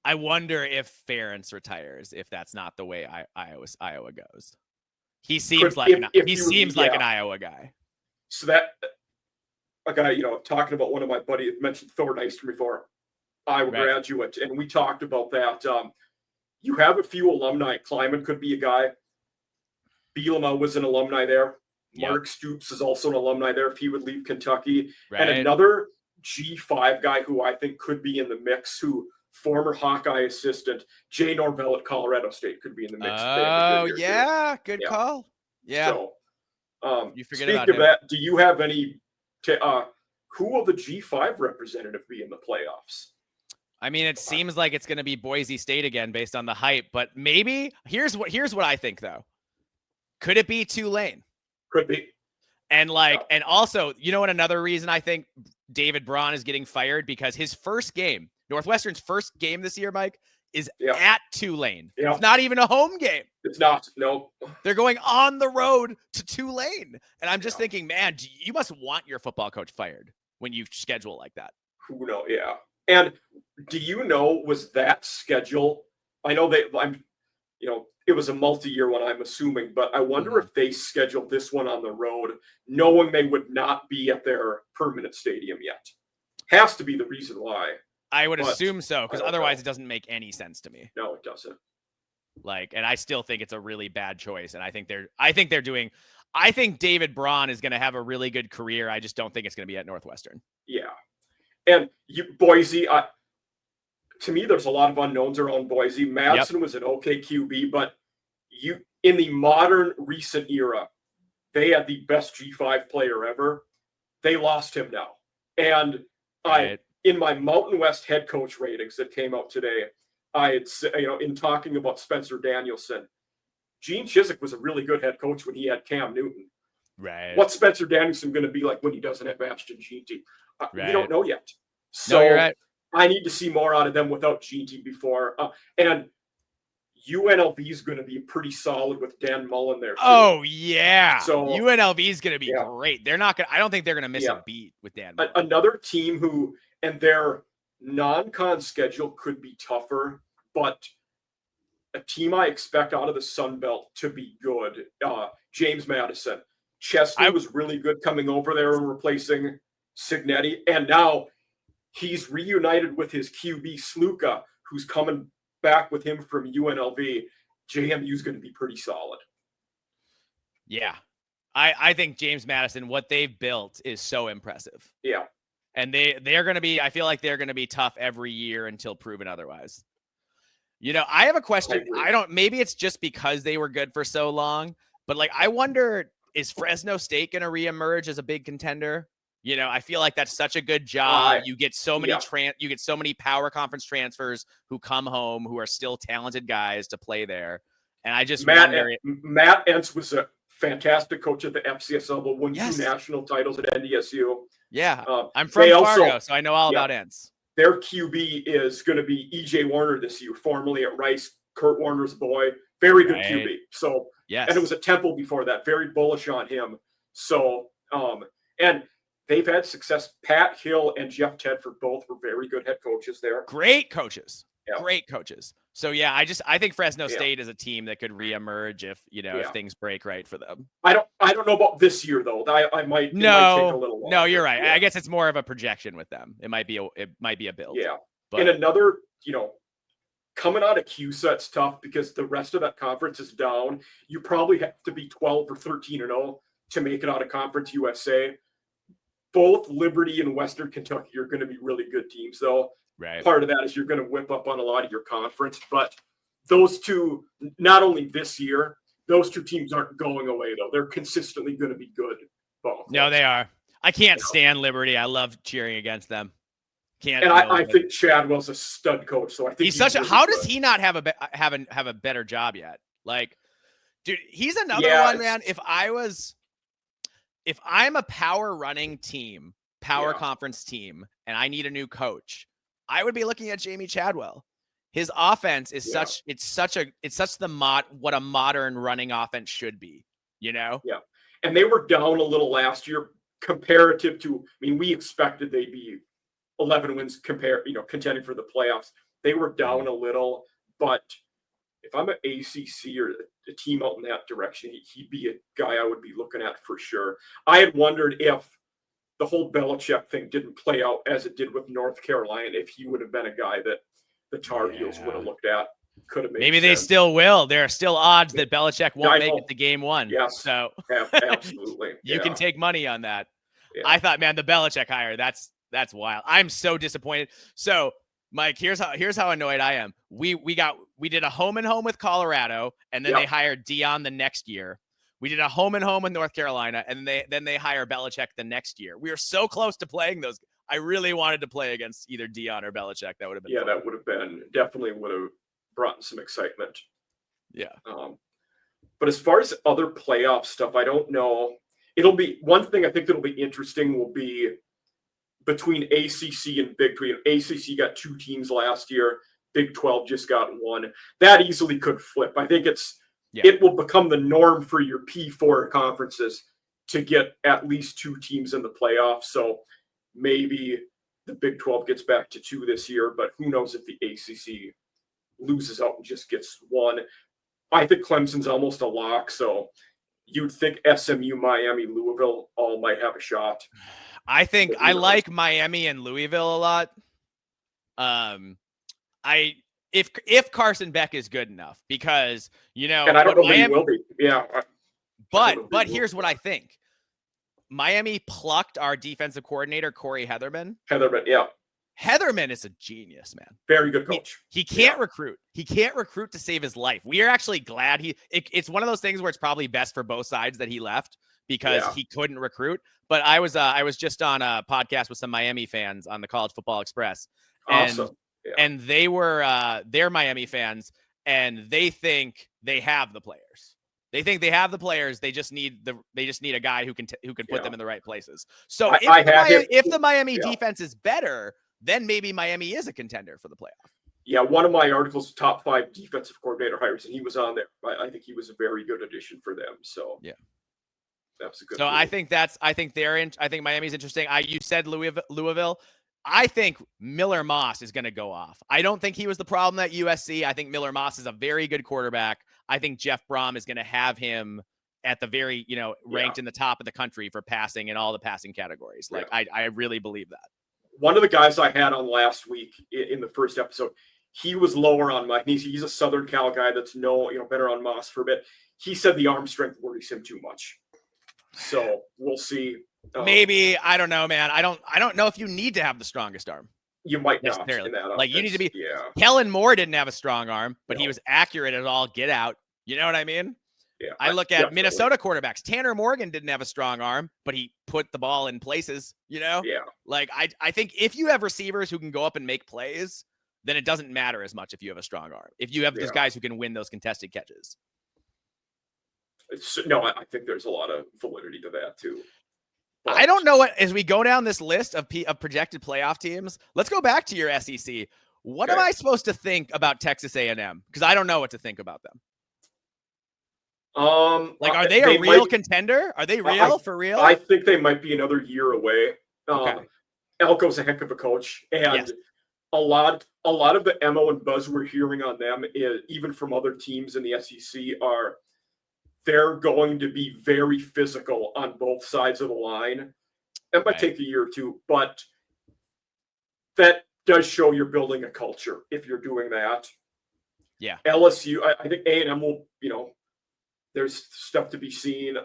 I wonder if Ferentz retires, if that's not the way Iowa goes. He seems like an Iowa guy. So that a guy, talking about one of my buddies mentioned Thor Nystrom before, Iowa graduate, and we talked about that. You have a few alumni. Kleiman could be a guy. Bielema was an alumni there. Mark Stoops is also an alumni there if he would leave Kentucky. Right. And another G5 guy who I think could be in the mix, former Hawkeye assistant, Jay Norvell at Colorado State could be in the mix. Oh, yeah. Good call. Yeah. So, you forget speaking about of that, do you have any who will the G5 representative be in the playoffs? I mean, it seems like it's going to be Boise State again based on the hype, but maybe here's what I think though. Could it be Tulane? Could be. And and also, what another reason I think David Braun is getting fired, because his first game, Northwestern's first game this year, Mike, is Yeah. at Tulane. Yeah. It's not even a home game. It's not. No. They're going on the road to Tulane. And I'm just Yeah. thinking, man, you must want your football coach fired when you schedule like that. Who knows? Yeah. And do you know, was that schedule? I know it was a multi-year one, I'm assuming, but I wonder if they scheduled this one on the road, knowing they would not be at their permanent stadium yet. Has to be the reason why. I would assume so, because otherwise it doesn't make any sense to me. No, it doesn't. And I still think it's a really bad choice. And I think David Braun is going to have a really good career. I just don't think it's going to be at Northwestern. Yeah. And Boise, to me, there's a lot of unknowns around Boise. Madsen was an okay QB, but in the modern recent era, they had the best G5 player ever. They lost him now. And in my Mountain West head coach ratings that came out today, I had, in talking about Spencer Danielson, Gene Chizik was a really good head coach when he had Cam Newton. Right. What's Spencer Danielson going to be like when he doesn't have Ashton Jeanty? We don't know yet. So no, you're right. I need to see more out of them without Jeanty before. And UNLV is going to be pretty solid with Dan Mullen there, too. Oh, yeah. So UNLV is going to be great. They're not going to, I don't think they're going to miss a beat with Dan Mullen. Another team who, and their non-con schedule could be tougher, but a team I expect out of the Sun Belt to be good, James Madison. Chesney was really good coming over there and replacing Cignetti, and now he's reunited with his QB Sluka, who's coming back with him from UNLV. JMU is going to be pretty solid. Yeah. I think James Madison, what they've built is so impressive. Yeah. And they're going to be, I feel like they're going to be tough every year until proven otherwise. I have a question. Maybe it's just because they were good for so long, but I wonder, is Fresno State going to reemerge as a big contender? I feel like that's such a good job. You get so many power conference transfers who come home who are still talented guys to play there. And I just wonder. Matt Entz was a fantastic coach at the FCS level, won 2 national titles at NDSU. Yeah. I'm from Fargo, so I know all about Entz. Their QB is going to be EJ Warner this year, formerly at Rice, Kurt Warner's boy. Very good QB. So, and it was at Temple before that. Very bullish on him. So, and they've had success. Pat Hill and Jeff Tedford both were very good head coaches there. Great coaches. Yeah. Great coaches. So I think Fresno State is a team that could reemmerge if things break right for them. I don't know about this year though. It might take a little while. No, you're right. Yeah. I guess it's more of a projection with them. It might be a build. Yeah. But, and another, coming out of CUSA, it's tough because the rest of that conference is down. You probably have to be 12 or 13-0 to make it out of Conference USA. Both Liberty and Western Kentucky are going to be really good teams, though. Right. Part of that is you're going to whip up on a lot of your conference, but those two, not only this year, those two teams aren't going away, though. They're consistently going to be good. Both. No, they are. I can't stand Liberty. I love cheering against them. I think Chadwell's a stud coach, so I think he's such a. How does he not have a better job yet? Dude, he's another one, man. If I'm a power running team, conference team, and I need a new coach, I would be looking at Jamie Chadwell. His offense is what a modern running offense should be, Yeah. And they were down a little last year comparative to, we expected they'd be 11 wins contending for the playoffs. They were down a little, but if I'm an ACC or a team out in that direction, he'd be a guy I would be looking at for sure. I had wondered if the whole Belichick thing didn't play out as it did with North Carolina, if he would have been a guy that the Tar Heels would have looked at. Could have made Maybe sense. They still will. There are still odds that Belichick won't make it to game 1. Yes. So absolutely. You can take money on that. Yeah. I thought, man, the Belichick hire, that's wild. I'm so disappointed. So Mike, here's how annoyed I am. We did a home and home with Colorado, and then they hired Dion the next year. We did a home and home with North Carolina, and then they hire Belichick the next year. We were so close to playing those. I really wanted to play against either Dion or Belichick. That would have been fun. That would have been definitely would have brought some excitement. Yeah. But as far as other playoff stuff, I don't know. It'll be one thing I think that'll be interesting will be between ACC and Big 12. ACC got 2 teams last year. Big 12 just got one. That easily could flip. I think Yeah. it will become the norm for your P4 conferences to get at least 2 teams in the playoffs. So maybe the Big 12 gets back to 2 this year, but who knows if the ACC loses out and just gets 1. I think Clemson's almost a lock, so you'd think SMU, Miami, Louisville all might have a shot. I think I like Miami and Louisville a lot. If Carson Beck is good enough, because and I don't know Miami will be. Yeah. But here's what I think. Miami plucked our defensive coordinator, Corey Heatherman. Yeah. Heatherman is a genius, man. Very good coach. He can't recruit. He can't recruit to save his life. We are actually glad it's one of those things where it's probably best for both sides that he left because he couldn't recruit. But I was just on a podcast with some Miami fans on the College Football Express. Awesome. And they were they're Miami fans, and they think they have the players. They think they have the players. They just need a guy who can put them in the right places. So if the Miami defense is better, then maybe Miami is a contender for the playoff. Yeah, one of my articles, top 5 defensive coordinator hires, and he was on there. I think he was a very good addition for them. So yeah, that's a good. So move. I think Miami's interesting. You said Louisville. I think Miller Moss is going to go off. I don't think he was the problem at USC. I think Miller Moss is a very good quarterback. I think Jeff Brom is going to have him at the very, ranked in the top of the country for passing in all the passing categories. Like, I really believe that. One of the guys I had on last week in the first episode, he was lower on Mike. He's a Southern Cal guy that's better on Moss for a bit. He said the arm strength worries him too much. So we'll see. Maybe, I don't know, man. I don't know if you need to have the strongest arm. You might not. Like you need to be. Kellen Moore didn't have a strong arm, but he was accurate at all. Get out. You know what I mean? Yeah. I look at Minnesota quarterbacks. Tanner Morgan didn't have a strong arm, but he put the ball in places. Yeah. Like I think if you have receivers who can go up and make plays, then it doesn't matter as much if you have a strong arm. If you have those guys who can win those contested catches. I think there's a lot of validity to that too. I don't know as we go down this list of projected playoff teams. Let's go back to your SEC. What am I supposed to think about Texas A&M? Because I don't know what to think about them. Are they a real contender? Are they real for real? I think they might be another year away. Elko's a heck of a coach, and a lot of the MO and buzz we're hearing on them, even from other teams in the SEC, are they're going to be very physical on both sides of the line. It might take a year or two, but that does show you're building a culture if you're doing that. Yeah. LSU, I think A&M will, there's stuff to be seen.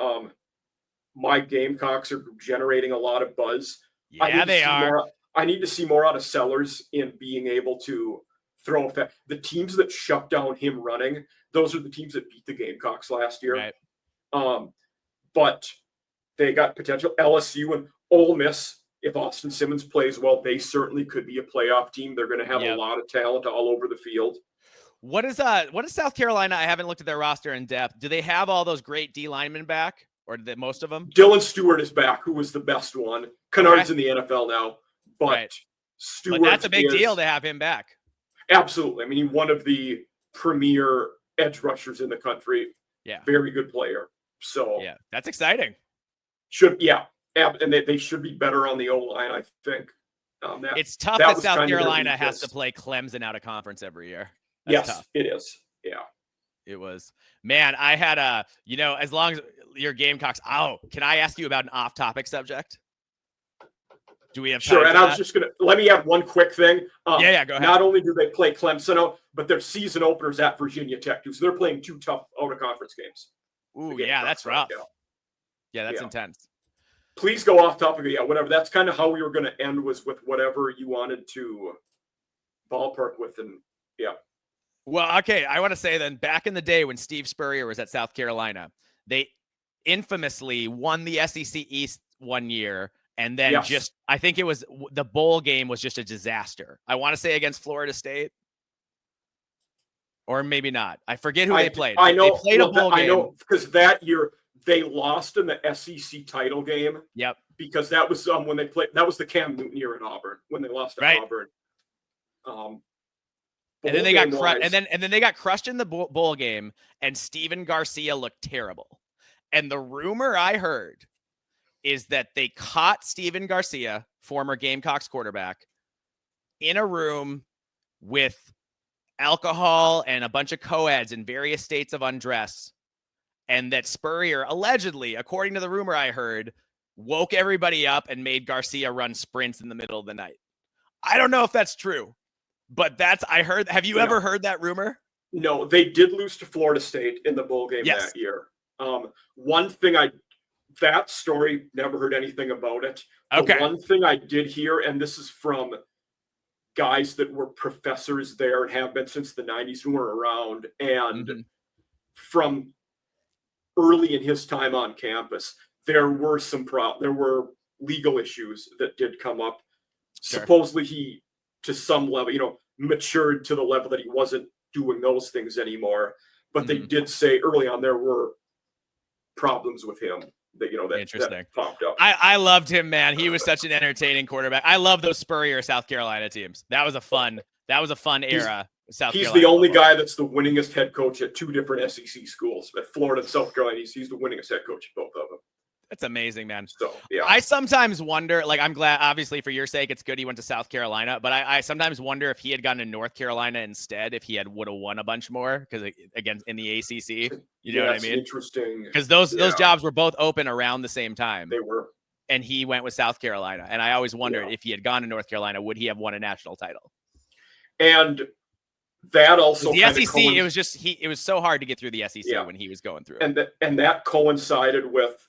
My Gamecocks are generating a lot of buzz. Yeah, they are. I need to see more out of Sellers in being able to throw effect. The teams that shut down him running, those are the teams that beat the Gamecocks last year. Right. But they got potential. LSU and Ole Miss, if Austin Simmons plays well, they certainly could be a playoff team. They're going to have a lot of talent all over the field. What is South Carolina? I haven't looked at their roster in depth. Do they have all those great D linemen back, or did most of them? Dylan Stewart is back, who was the best one. Kennard's in the NFL now, but Stewart, that's a big deal to have him back. Absolutely. I mean, he's one of the premier edge rushers in the country. Yeah, very good player. So that's exciting. And they should be better on the O-line, I think. It's tough that South Carolina has to play Clemson out of conference every year. That's tough. It is. Yeah. It was. Man, I had as long as your Gamecocks. Oh, can I ask you about an off-topic subject? Do we have time? Sure, and I was just going to let me add one quick thing. Go ahead. Not only do they play Clemson out, but their season openers at Virginia Tech too. So they're playing 2 tough out-of-conference games. Ooh, yeah, that's rough. Yeah, that's intense. Please go off topic. Yeah, whatever. That's kind of how we were going to end, was with whatever you wanted to ballpark with. And Well, okay. I want to say then, back in the day when Steve Spurrier was at South Carolina, they infamously won the SEC East one year. And then I think it was the bowl game was just a disaster. I want to say against Florida State. Or maybe not. I forget who they played. I know. They played a bowl game. I know, because that year they lost in the SEC title game. Yep. Because that was when they played. That was the Cam Newton year at Auburn when they lost to Auburn. And then they got crushed. And then they got crushed in the bowl game. And Steven Garcia looked terrible. And the rumor I heard is that they caught Steven Garcia, former Gamecocks quarterback, in a room with alcohol and a bunch of co-eds in various states of undress. And that Spurrier, allegedly, according to the rumor I heard, woke everybody up and made Garcia run sprints in the middle of the night. I don't know if that's true, but I heard. Have you ever heard that rumor? No, they did lose to Florida State in the bowl game that year. One thing that story, never heard anything about it. Okay. The one thing I did hear, and this is from guys that were professors there and have been since the 90s who were around, and from early in his time on campus, there were there were legal issues that did come up. Sure. Supposedly he, to some level, matured to the level that he wasn't doing those things anymore. But they did say early on there were problems with him that popped up. I loved him, man. He was such an entertaining quarterback. I love those Spurrier South Carolina teams. That was a fun era. He's the only guy that's the winningest head coach at two different SEC schools, at Florida and South Carolina. He's the winningest head coach at both of them. That's amazing, man. So, yeah. I sometimes wonder, I'm glad, obviously, for your sake, it's good he went to South Carolina, but I sometimes wonder if he had gone to North Carolina instead, if he would have won a bunch more, because, again, in the ACC, you know what I mean? Interesting. Because those jobs were both open around the same time. They were. And he went with South Carolina. And I always wondered if he had gone to North Carolina, would he have won a national title? And that also the SEC, it was so hard to get through the SEC when he was going through. And that coincided with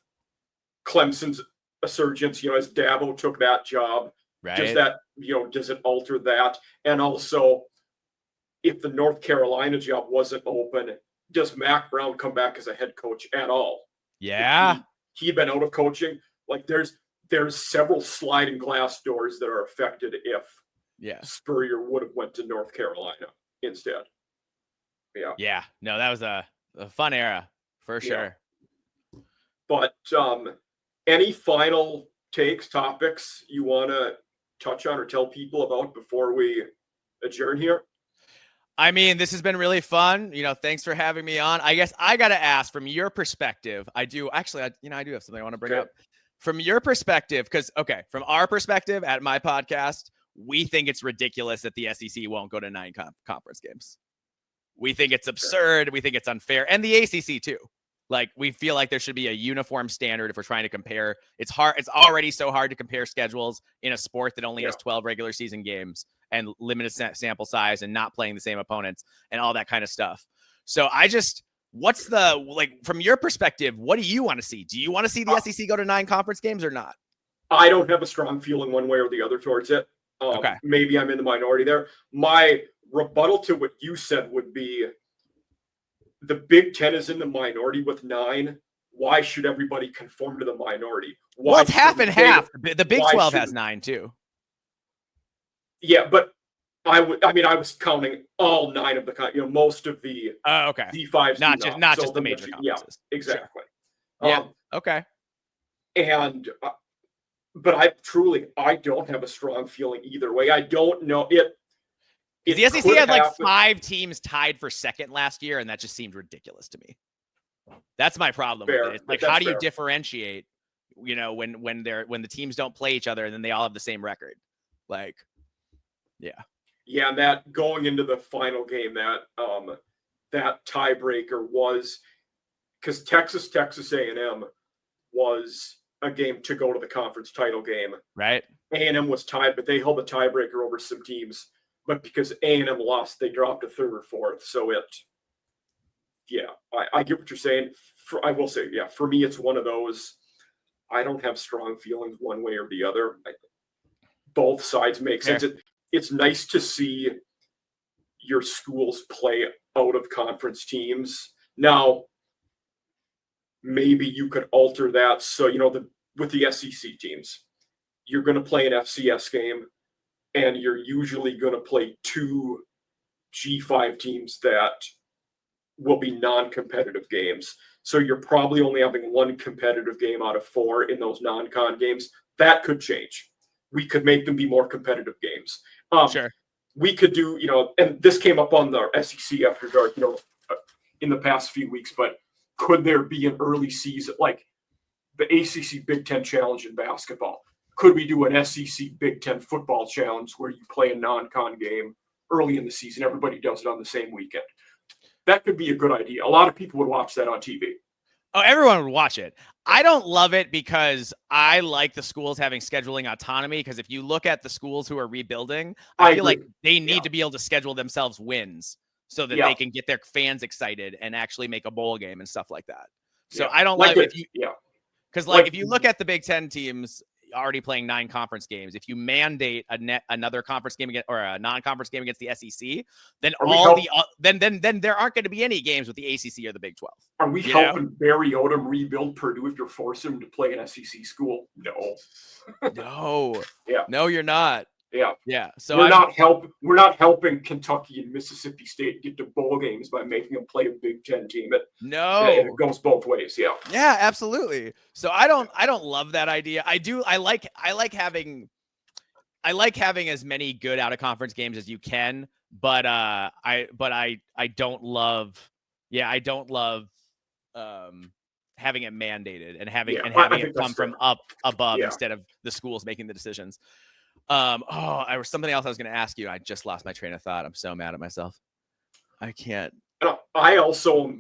Clemson's resurgence, as Dabo took that job. Right. Does it alter that? And also, if the North Carolina job wasn't open, does Mac Brown come back as a head coach at all? Yeah. He'd been out of coaching. There's several sliding glass doors that are affected if Spurrier would have went to North Carolina instead. Yeah. Yeah. No, that was a fun era for sure. But any final topics you want to touch on or tell people about before we adjourn here? I mean, this has been really fun. Thanks for having me on. I guess I got to ask, from your perspective, I do have something I want to bring up. From your perspective, from our perspective at my podcast, we think it's ridiculous that the SEC won't go to 9 conference games. We think it's absurd. We think it's unfair. And the ACC too. We feel like there should be a uniform standard if we're trying to compare. It's hard. It's already so hard to compare schedules in a sport that only has 12 regular season games and limited sample size and not playing the same opponents and all that kind of stuff. So what's from your perspective, what do you want to see? Do you want to see the SEC go to 9 conference games or not? I don't have a strong feeling one way or the other towards it. Maybe I'm in the minority there. My rebuttal to what you said would be, the Big Ten is in the minority with 9. Why should everybody conform to the minority? It's half and half. The Big 12 has 9 too. Yeah, but I was counting all 9 of the, most of the D5s. Not just the major conferences. Yeah, exactly. Sure. Okay. And, but I don't have a strong feeling either way. I don't know it. The SEC had 5 teams tied for second last year, and that just seemed ridiculous to me. That's my problem with it. How do you differentiate, when the teams don't play each other and then they all have the same record? Yeah, and that going into the final game, that tiebreaker was because Texas A&M was a game to go to the conference title game. Right. A&M was tied, but they held the tiebreaker over some teams. But because A&M lost, they dropped to 3rd or 4th. So I get what you're saying. I will say, for me, it's one of those. I don't have strong feelings one way or the other. Both sides make sense. It's nice to see your schools play out of conference teams. Now, maybe you could alter that. So, with the SEC teams, you're going to play an FCS game. And you're usually going to play 2 G5 teams that will be non-competitive games. So you're probably only having 1 competitive game out of 4 in those non-con games. That could change. We could make them be more competitive games. Sure. we could do, and this came up on the SEC After Dark, in the past few weeks, but could there be an early season, like the ACC Big Ten Challenge in basketball? Could we do an SEC Big Ten football challenge where you play a non-con game early in the season? Everybody does it on the same weekend. That could be a good idea. A lot of people would watch that on TV. Oh, everyone would watch it. I don't love it because I like the schools having scheduling autonomy. Because if you look at the schools who are rebuilding, I feel agree. like they need to be able to schedule themselves wins so that they can get their fans excited and actually make a bowl game and stuff like that. So I don't like if you, because if you look at the Big Ten teams already playing 9 conference games, if you mandate another conference game or a non-conference game against the SEC, then then there aren't going to be any games with the ACC or the Big 12. Are we helping Barry Odom rebuild Purdue if you're forcing him to play an SEC school? No. No. Yeah. No, you're not. Yeah. Yeah. So we're not helping Kentucky and Mississippi State get to bowl games by making them play a Big Ten team. It goes both ways. Yeah. Yeah, absolutely. So I don't love that idea. I like having as many good out of conference games as you can, but I don't love having it mandated and having it come from up above instead of the schools making the decisions. I was something else I was going to ask you. I just lost my train of thought. I'm so mad at myself. I can't. I also,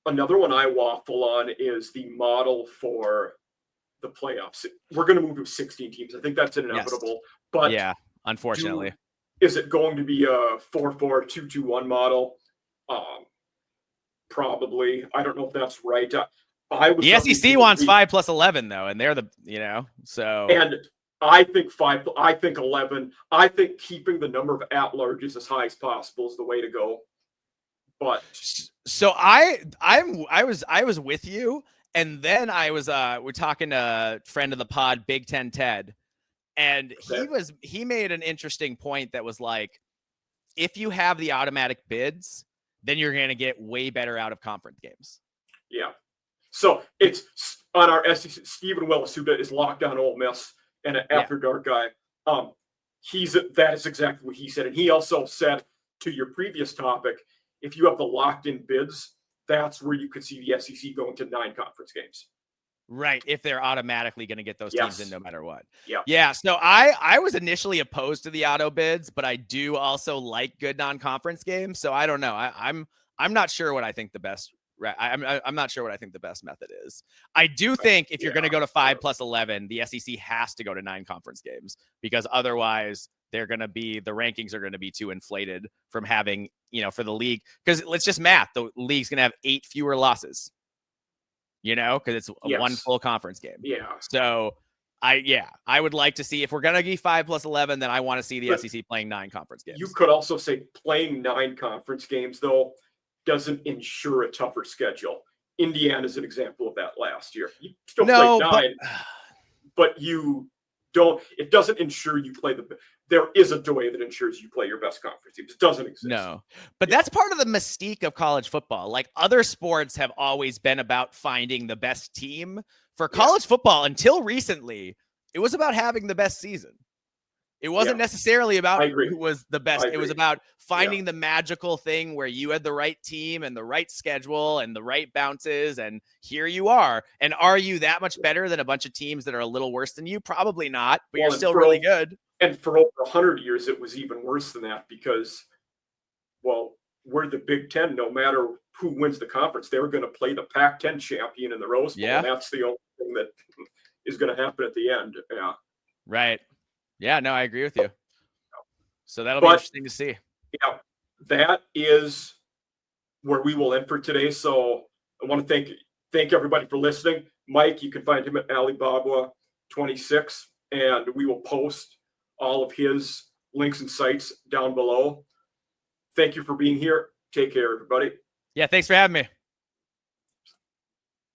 another one I waffle on is the model for the playoffs. We're going to move to 16 teams. I think that's inevitable. Yes. But yeah, unfortunately, is it going to be a 4-4-2-2-1 model? Probably. I don't know if that's right. The SEC wants 5+11 though, and they're so. And I think 5. I think 11. I think keeping the number of at-larges as high as possible is the way to go. But so I was with you, and then we're talking to a friend of the pod, Big Ten Ted, and he made an interesting point that was like, if you have the automatic bids, then you're going to get way better out of conference games. Yeah. So it's on our SEC. Stephen Wellasuda is locked on Ole Miss and an After Dark guy. That is exactly what he said. And he also said, to your previous topic, if you have the locked in bids, that's where you could see the SEC going to 9 conference games. Right. If they're automatically going to get those teams in no matter what. Yeah. Yeah. So I was initially opposed to the auto bids, but I do also like good non-conference games. So I don't know. I'm not sure what I think the best. I'm not sure what I think the best method is. I do think if you're going to go to 5+11, the SEC has to go to 9 conference games, because otherwise the rankings are going to be too inflated from having, for the league. Because let's just math, the league's going to have 8 fewer losses, because it's one full conference game. Yeah. So I would like to see, if we're going to be 5+11, then I want to see the SEC playing 9 conference games. You could also say playing 9 conference games, though, doesn't ensure a tougher schedule. Indiana is an example of that last year. You still play 9, but you don't. It doesn't ensure you play there is a way that ensures you play your best conference teams. It doesn't exist. No, but that's part of the mystique of college football. Like, other sports have always been about finding the best team. For college football, until recently, it was about having the best season. It wasn't necessarily about who was the best. It was about finding the magical thing where you had the right team and the right schedule and the right bounces, and here you are. And are you that much better than a bunch of teams that are a little worse than you? Probably not, but you're still really good. And for over 100 years, it was even worse than that, because, we're the Big Ten. No matter who wins the conference, they were going to play the Pac-10 champion in the Rose Bowl. And that's the only thing that is going to happen at the end. Yeah. Right. Yeah, no, I agree with you. So that'll be interesting to see. Yeah, that is where we will end for today. So I want to thank everybody for listening. Mike, you can find him at Alibaba26, and we will post all of his links and sites down below. Thank you for being here. Take care, everybody. Yeah, thanks for having me.